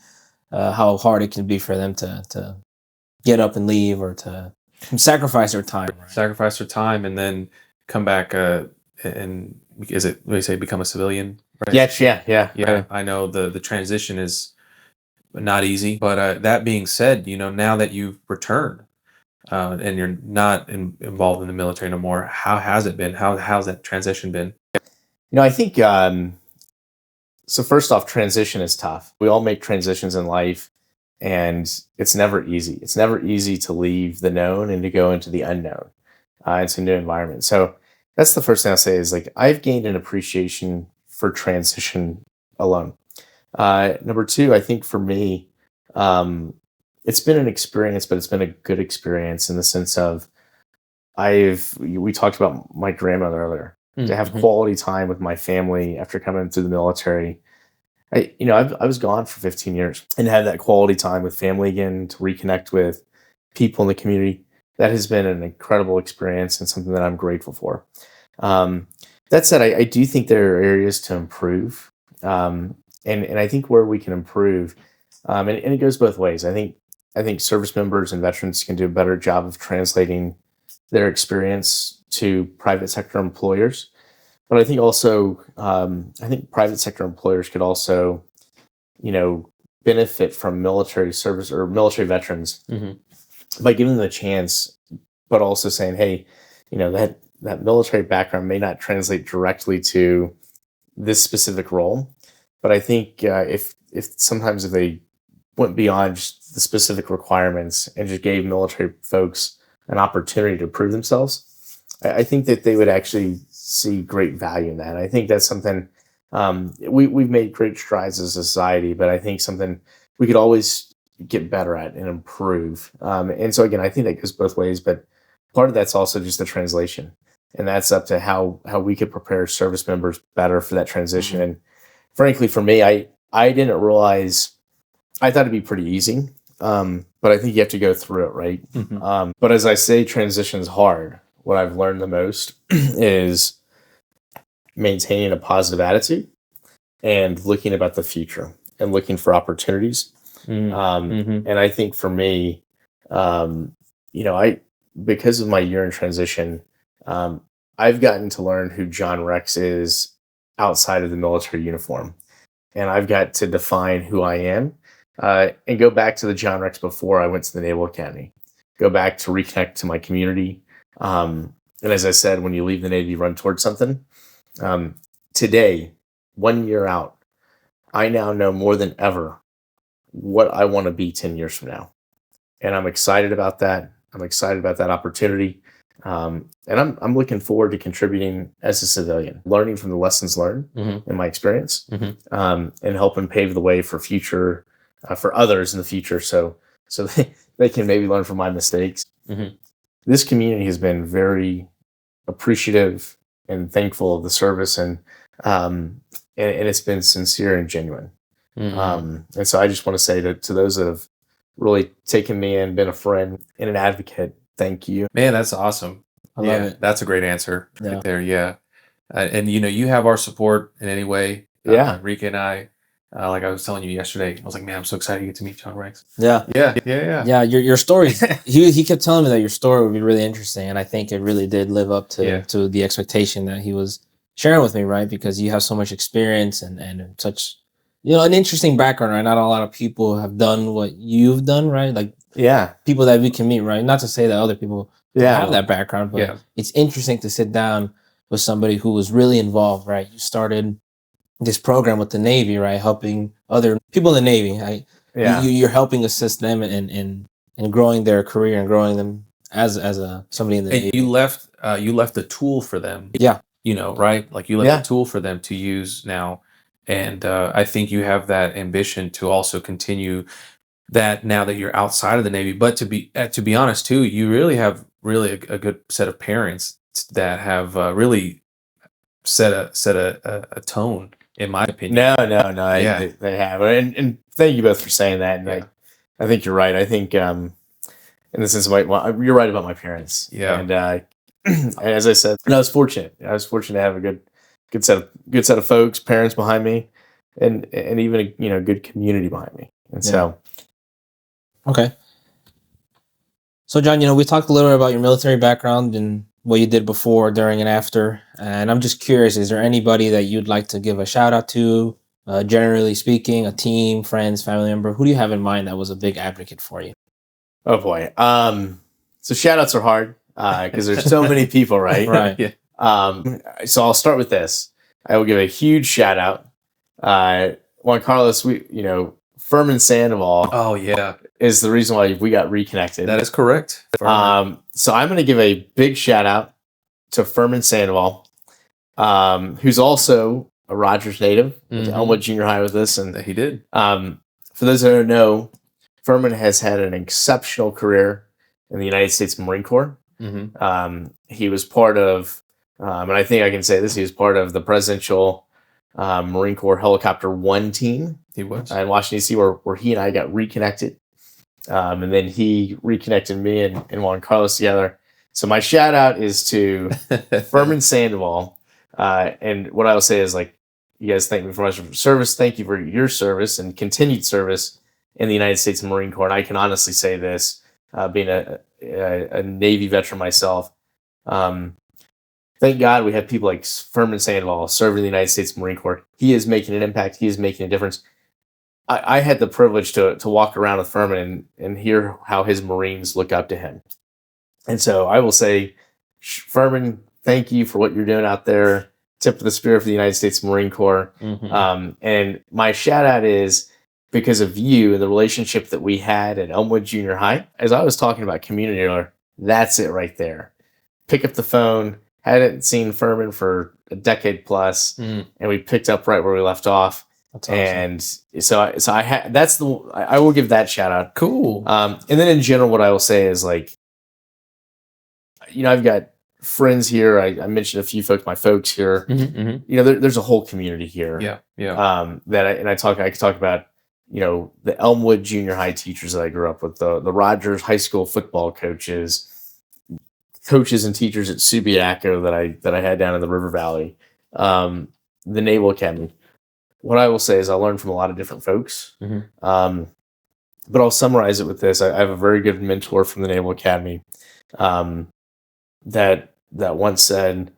how hard it can be for them to get up and leave, or to sacrifice their time. Right? Sacrifice their time and then come back and is it what do you say, become a civilian? Right? Yeah. I know the transition is not easy, but that being said, now that you've returned and you're not involved in the military no more, how has it been? How's that transition been? I think so. First off, transition is tough. We all make transitions in life, and it's never easy. It's never easy to leave the known and to go into the unknown. It's a new environment. So that's the first thing I'll say is, like, I've gained an appreciation for transition alone. Number two, I think for me, it's been an experience, but it's been a good experience in the sense of we talked about my grandmother earlier. To have quality time with my family after coming through the military. I was gone for 15 years, and had that quality time with family again, to reconnect with people in the community. That has been an incredible experience and something that I'm grateful for. That said, I do think there are areas to improve. And I think where we can improve, and it goes both ways. I think service members and veterans can do a better job of translating their experience to private sector employers. But I think also, private sector employers could also, benefit from military service or military veterans by giving them a chance, but also saying, hey, that military background may not translate directly to this specific role. But I think if sometimes if they went beyond just the specific requirements and just gave military folks an opportunity to prove themselves, I think that they would actually see great value in that. And I think that's something we've made great strides as a society, but I think something we could always get better at and improve. And so again, I think that goes both ways, but part of that's also just the translation. And that's up to how we could prepare service members better for that transition. And frankly, for me, I didn't realize, I thought it'd be pretty easy. But I think you have to go through it, right? But as I say, transition's hard. What I've learned the most is maintaining a positive attitude and looking about the future and looking for opportunities. And I think for me, because of my year in transition, I've gotten to learn who John Rex is outside of the military uniform. And I've got to define who I am. And go back to the John Rex before I went to the Naval Academy. Go back to reconnect to my community. And as I said, when you leave the Navy, you run towards something. Today, 1 year out, I now know more than ever what I want to be 10 years from now. And I'm excited about that. I'm excited about that opportunity. And I'm looking forward to contributing as a civilian, learning from the lessons learned in my experience, and helping pave the way for future for others in the future. So so they can maybe learn from my mistakes. Mhm. This community has been very appreciative and thankful of the service, and it's been sincere and genuine. Mhm. And so I just want to say to those that have really taken me in, been a friend and an advocate, thank you. Man, that's awesome. I love it. That's a great answer Yeah. right there. Yeah. And you have our support in any way. Yeah. Enrique and I, like I was telling you yesterday, I was like, man, I'm so excited to get to meet John Rex. Yeah. Yeah. Your story. he kept telling me that your story would be really interesting, and I think it really did live up to the expectation that he was sharing with me, right? Because you have so much experience and such, an interesting background, right? Not a lot of people have done what you've done, right? Like people that we can meet, right? Not to say that other people have that background, but it's interesting to sit down with somebody who was really involved, right? You started this program with the Navy, right? Helping other people in the Navy. Right? You're helping assist them in growing their career and growing them as somebody in the And Navy. you left a tool for them. Yeah. Right? Like you left a tool for them to use now. And I think you have that ambition to also continue that now that you're outside of the Navy. But to be honest too, you really have a good set of parents that have really set a tone, in my opinion. No. They have, and thank you both for saying that. And I think you're right. I think in the sense of you're right about my parents. Yeah. And as I said, I was fortunate. I was fortunate to have a good set of folks, parents behind me, and even a good community behind me. And so. Okay. So, John, we talked a little bit about your military background and what you did before, during, and after. And I'm just curious, is there anybody that you'd like to give a shout out to, generally speaking, a team, friends, family member? Who do you have in mind that was a big advocate for you? Oh, boy. So shout outs are hard because there's so many people, right? Right. Yeah. So I'll start with this. I will give a huge shout out. Juan Carlos, Furman Sandoval. Oh, yeah. Is the reason why we got reconnected. That is correct. So I'm going to give a big shout out to Furman Sandoval, who's also a Rogers native, went to Elmwood Junior High with us. And he did. For those that don't know, Furman has had an exceptional career in the United States Marine Corps. He was part of, and I think I can say this, he was part of the presidential Marine Corps Helicopter 1 team. He was. In Washington, D.C., where he and I got reconnected. And then he reconnected me and Juan Carlos together. So my shout out is to Furman Sandoval. And what I will say is, you guys thank me for my service. Thank you for your service and continued service in the United States Marine Corps. And I can honestly say this, being a Navy veteran myself. Thank God we have people like Furman Sandoval serving the United States Marine Corps. He is making an impact. He is making a difference. I had the privilege to walk around with Furman and hear how his Marines look up to him. And so I will say, Furman, thank you for what you're doing out there. Tip of the spear for the United States Marine Corps. And my shout out is because of you and the relationship that we had at Elmwood Junior High. As I was talking about community earlier, that's it right there. Pick up the phone. Hadn't seen Furman for a decade plus, and we picked up right where we left off. That's awesome. And so I will give that shout out. Cool. And then in general, what I will say is I've got friends here. I mentioned a few folks, my folks here. There's a whole community here. Yeah. I could talk about, the Elmwood Junior High teachers that I grew up with, the Rogers High School football coaches and teachers at Subiaco that I had down in the River Valley, the Naval Academy. What I will say is I learned from a lot of different folks. But I'll summarize it with this. I have a very good mentor from the Naval Academy that once said,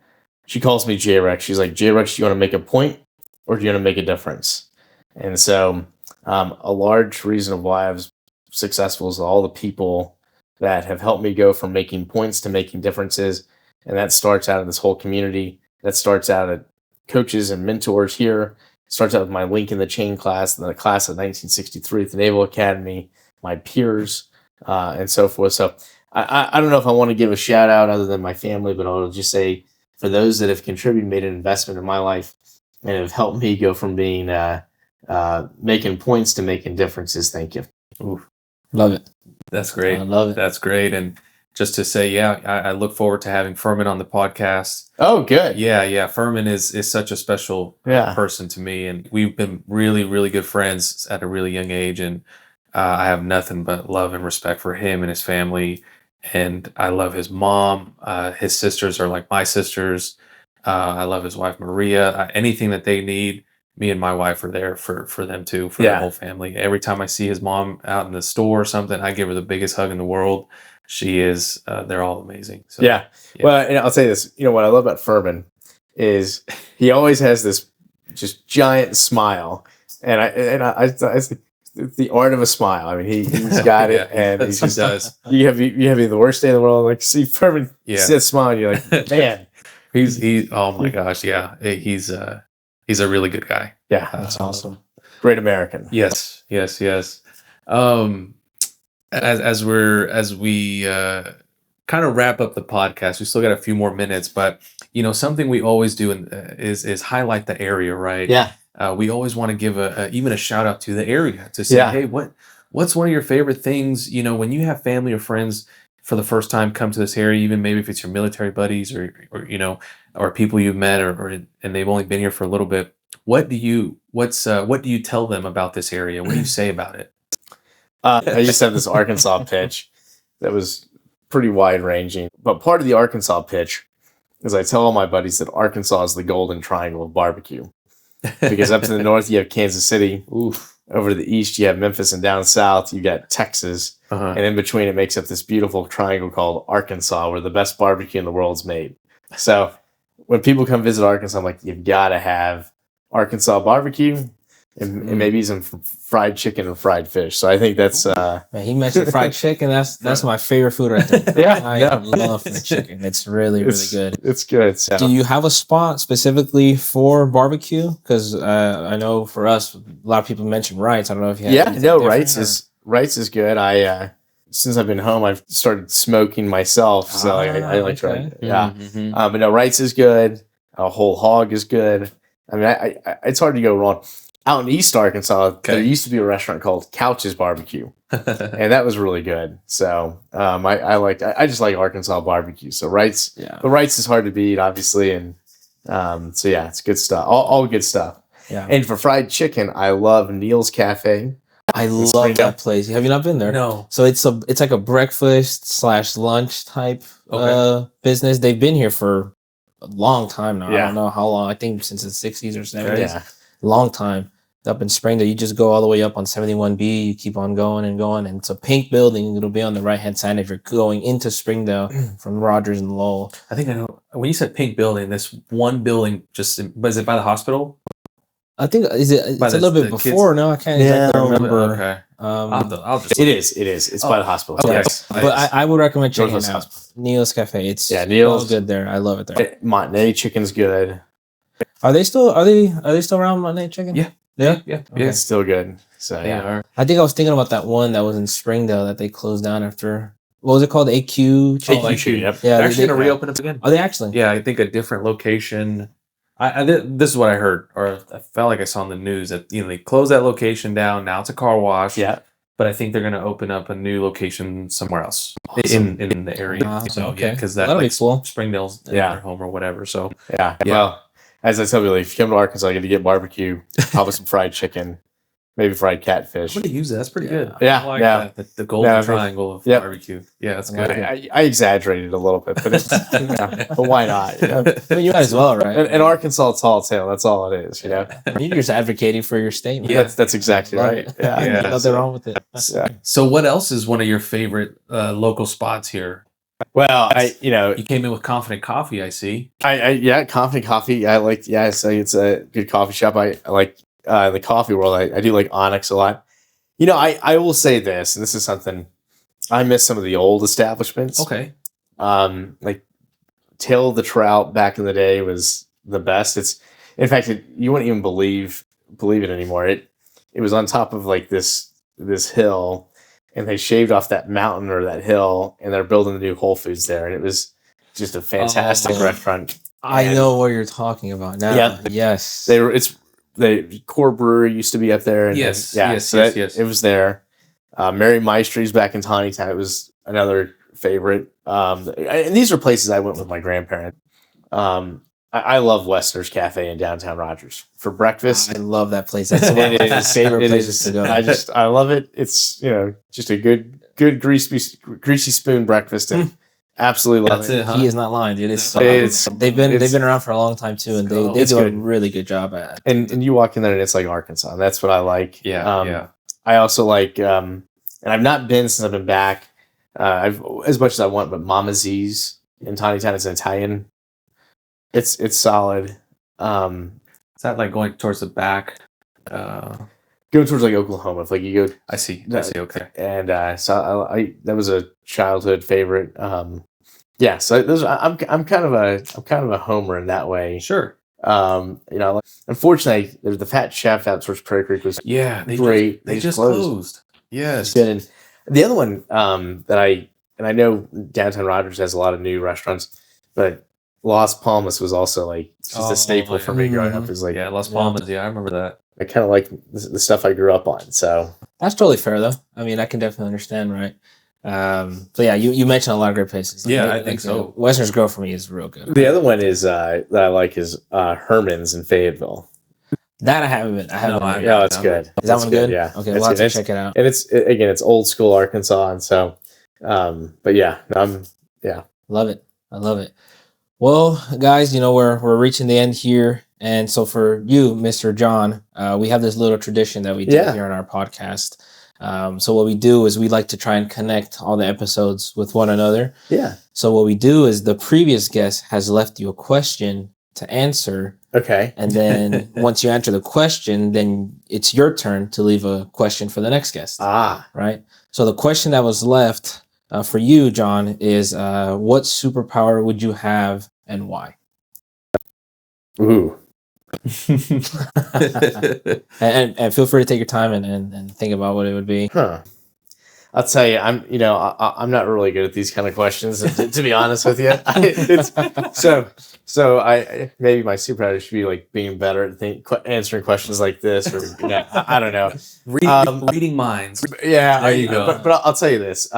she calls me J-Rex. She's like, J-Rex, do you want to make a point or do you want to make a difference? And so a large reason of why I was successful is all the people that have helped me go from making points to making differences. And that starts out of this whole community. That starts out at coaches and mentors here. Starts out with my link in the chain class, the class of 1963 at the Naval Academy, my peers, and so forth. So I don't know if I want to give a shout out other than my family, but I'll just say for those that have contributed, made an investment in my life, and have helped me go from being making points to making differences. Thank you. Ooh, Love it. That's great. I love it. That's great. And just to say, yeah, I look forward to having Furman on the podcast. Oh, good. Yeah. Furman is such a special person to me, and we've been really, really good friends at a really young age, and I have nothing but love and respect for him and his family, and I love his mom. His sisters are like my sisters. I love his wife Maria. Anything that they need, me and my wife are there for them too, for the whole family. Every time I see his mom out in the store or something, I give her the biggest hug in the world. She is, they're all amazing. So, yeah. Well, and I'll say this, what I love about Furman is he always has this just giant smile. And I it's the art of a smile. I mean, he's got it, and he just does. You have the worst day in the world. Like, see Furman sit smile, and you're like, man, he. Oh my gosh, yeah, he's a really good guy. Yeah, that's awesome. Great American. Yes. As we kind of wrap up the podcast, we still got a few more minutes, but something we always do is highlight the area, right? Yeah. We always want to give even a shout out to the area to say, hey, what's one of your favorite things? When you have family or friends for the first time come to this area, even maybe if it's your military buddies or people you've met or and they've only been here for a little bit. What do you tell them about this area? What do you say about it? I used to have this Arkansas pitch that was pretty wide ranging, but part of the Arkansas pitch is I tell all my buddies that Arkansas is the golden triangle of barbecue, because up to the north you have Kansas City, over to the east you have Memphis, and down south you got Texas, and in between it makes up this beautiful triangle called Arkansas, where the best barbecue in the world is made. So when people come visit Arkansas, I'm like, you've got to have Arkansas barbecue. And maybe some fried chicken and fried fish. So I think that's man, he mentioned fried chicken. That's my favorite food right there. I love fried chicken. It's really good. It's good. So. Do you have a spot specifically for barbecue? Because I know for us, a lot of people mention Wrights. I don't know if you have. Wrights is good. I since I've been home, I've started smoking myself, so I like trying. Yeah, but no, Wrights is good. A whole hog is good. I mean, I it's hard to go wrong. Out in East Arkansas, there used to be a restaurant called Couch's Barbecue, and that was really good. So I just like Arkansas barbecue. So Wrights, the Wrights is hard to beat, obviously, and so yeah, it's good stuff. All good stuff. Yeah. And for fried chicken, I love Neil's Cafe. I love that place. Have you not been there? No. So it's like a breakfast / lunch type business. They've been here for a long time now. I don't know how long. I think since the 60s or 70s. Yeah. Long time. Up in Springdale, you just go all the way up on 71B. You keep on going, and it's a pink building. It'll be on the right hand side if you're going into Springdale from Rogers and Lowell. I think I know when you said pink building. This one building is it by the hospital? I think it's a little bit before. No, I can't exactly remember. Okay. I'll just. It is. It's by the hospital. Okay. Yes. But I would recommend checking it out. Neil's Cafe. It's Neil's good there. I love it there. Montney chicken's good. Are they still around Montney chicken? Yeah. Okay. It's still good. So yeah. I think I was thinking about that one that was in Springdale that they closed down after. What was it called? AQ chicken. AQ. Yep. Yeah, they're actually gonna reopen it again. Are they actually? Yeah, I think a different location. This is what I heard, or I felt like I saw in the news that they closed that location down. Now it's a car wash. Yeah. But I think they're going to open up a new location somewhere else in the area. So because that'll be cool. Springdale's their home or whatever. So yeah. Well, as I tell you, if you come to Arkansas, you got to get barbecue, probably some fried chicken, maybe fried catfish. I'm going to use that. That's pretty good. Yeah. I like that. The golden triangle of barbecue. Yeah, that's good. I exaggerated a little bit, but it's but why not? I mean, you might as well, right? An Arkansas tall tale. That's all it is. You're just advocating for your statement. Yeah, that's exactly right. Yeah. Nothing wrong with it. So, what else is one of your favorite local spots here? Well, you came in with Confident Coffee. I see. Confident Coffee. I like. Yeah, so it's a good coffee shop. I like the coffee world. I do like Onyx a lot. I will say this, and this is something I miss some of the old establishments. Okay. Like Tail of the Trout back in the day was the best. In fact, you wouldn't even believe it anymore. It was on top of like this hill. And they shaved off that mountain or that hill, and they're building the new Whole Foods there. And it was just a fantastic restaurant. I know what you're talking about now. Yeah. Yes. The Core Brewery used to be up there. And yes. It was there. Mary Maestri's back in Tawny Town. It was another favorite. And these are places I went with my grandparents. I love Westerners Cafe in downtown Rogers for breakfast. I love that place. That's one of my favorite places to go. I love it. It's just a good greasy spoon breakfast, and absolutely love it. Huh? He is not lying, dude. They've been around for a long time too, and they do a really good job at it. And you walk in there and it's like Arkansas. That's what I like. Yeah. I also like, and I've not been since I've been back. I've as much as I want, but Mama Z's in Tawny Town is an Italian. It's solid. Is that like going towards the back? Going towards like Oklahoma, if like you go. I see. Okay. And so I that was a childhood favorite. Yeah. So those I'm kind of a homer in that way. Sure. Unfortunately, there's the Fat Chef out towards Prairie Creek was great. They just closed. Yes. And the other one that I know downtown Rogers has a lot of new restaurants, but Las Palmas was also like just a staple for me growing up. Is like Las Palmas. Yeah, I remember that. I kind of like the stuff I grew up on. So that's totally fair, though. I mean, I can definitely understand, right? So yeah, you mentioned a lot of great places. Like, I think so. Westerners Grill for me is real good. The other one is that I like is Herman's in Fayetteville. That I haven't been. No, it's good. Is that one good? Yeah. Okay, we'll have to check it out. And it's old school Arkansas, and so, but yeah, love it. I love it. Well, guys, we're reaching the end here, and so for you, Mr. John, we have this little tradition that we do here on our podcast. So what we do is we like to try and connect all the episodes with one another. Yeah. So what we do is the previous guest has left you a question to answer. Okay. And then once you answer the question, then it's your turn to leave a question for the next guest. Right. So the question that was left for you, John, is what superpower would you have and why? Ooh. and feel free to take your time and think about what it would be. I'll tell you, I'm not really good at these kind of questions, to be honest with you. So I maybe my superpower should be like being better at answering questions like this, or I don't know, reading minds. Yeah, there you go. But I'll tell you this,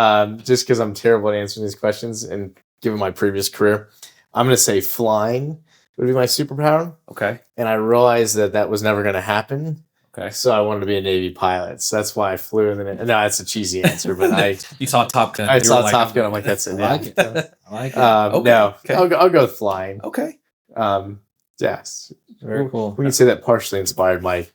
just because I'm terrible at answering these questions, and given my previous career, I'm going to say flying would be my superpower. Okay, and I realized that was never going to happen. Okay. So I wanted to be a Navy pilot. So that's why I flew. And then, no, that's a cheesy answer, but you saw Top Gun. I saw Top Gun. I'm like, that's it. I like it. I like it. Okay. No, okay. I'll go with flying. Okay. Yes. Very cool. We can say that partially inspired my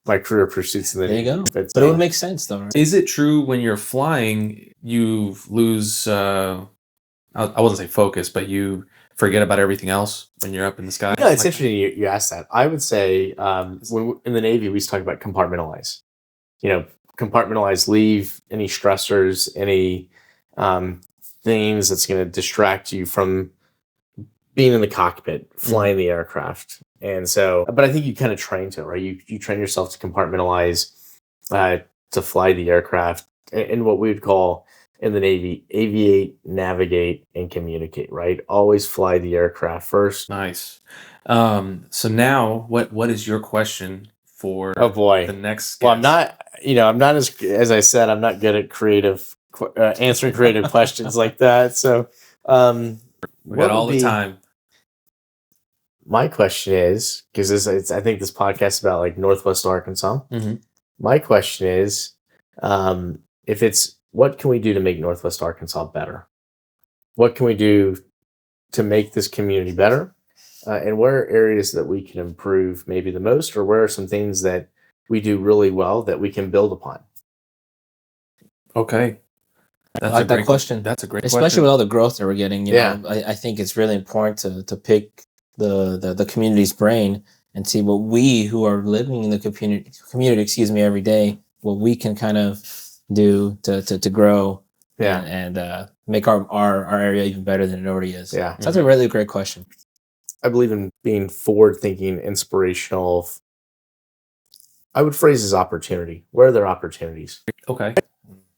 career pursuits in the Navy. There you go. But it would make sense, though, right? Is it true when you're flying, you lose, I wouldn't say focus, but you forget about everything else when you're up in the sky? Yeah, it's interesting you asked that. I would say when in the Navy, we used to talk about compartmentalize. Compartmentalize, leave any stressors, any things that's going to distract you from being in the cockpit, flying the aircraft. And so, but I think you kind of train to it, right? You train yourself to compartmentalize, to fly the aircraft, and what we would call in the Navy, aviate, navigate, and communicate, right? Always fly the aircraft first. Nice. So now what is your question for the next guest? Well, I'm not as I said, I'm not good at answering creative questions like that. So we got all the time. My question is, because I think this podcast is about like Northwest Arkansas. Mm-hmm. My question is, what can we do to make Northwest Arkansas better? What can we do to make this community better? And where are areas that we can improve maybe the most, or where are some things that we do really well that we can build upon? Okay. I like that question. That's a great question. Especially with all the growth that we're getting. You know, I think it's really important to pick the community's brain and see what we who are living in the community, every day, what we can kind of do to grow and make our area even better than it already is. Yeah. So that's a really great question. I believe in being forward-thinking, inspirational. I would phrase as opportunity. Where are there opportunities? Okay. I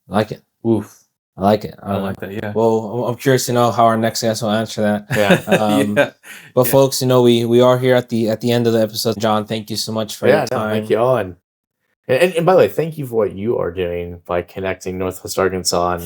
like it. Oof. I like it. I like that, yeah. Well, I'm curious to know how our next guest will answer that. Yeah. But folks, we are here at the end of the episode. John, thank you so much for your time. Thank you all. And And by the way, thank you for what you are doing by connecting Northwest Arkansas.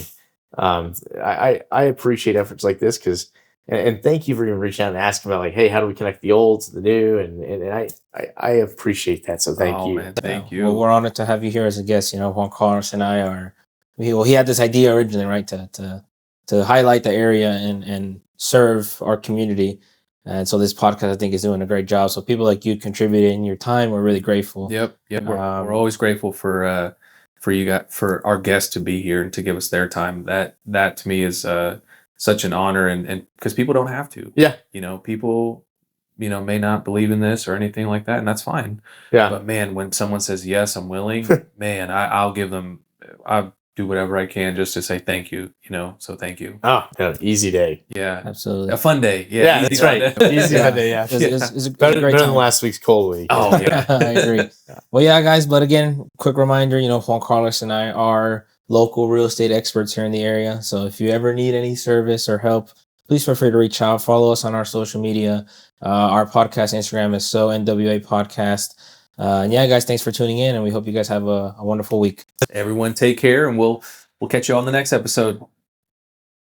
And I appreciate efforts like this because, and thank you for even reaching out and asking about like, hey, how do we connect the old to the new? And I appreciate that. So thank you. Man, thank you. Well, we're honored to have you here as a guest. Juan Carlos and I are. He had this idea originally, right, to highlight the area and serve our community. And so this podcast, I think, is doing a great job. So people like you contributing your time, we're really grateful. Yep. We're always grateful for you guys, for our guests to be here and to give us their time. That to me is such an honor, and because people don't have to. Yeah. People, may not believe in this or anything like that, and that's fine. Yeah. But man, when someone says yes, I'm willing, man, I'll give them. I'll do whatever I can just to say thank you. So thank you. Oh, yeah, easy day. Yeah, absolutely. A fun day. Yeah, that's right. Easy fun day. Yeah, it's a better great time. than last week's cold week. Oh yeah, I agree. Well, yeah, guys. But again, quick reminder: Juan Carlos and I are local real estate experts here in the area. So if you ever need any service or help, please feel free to reach out. Follow us on our social media. Our podcast Instagram is NWA Podcast. And yeah, guys, thanks for tuning in, and we hope you guys have a wonderful week. Everyone, take care, and we'll catch you on the next episode.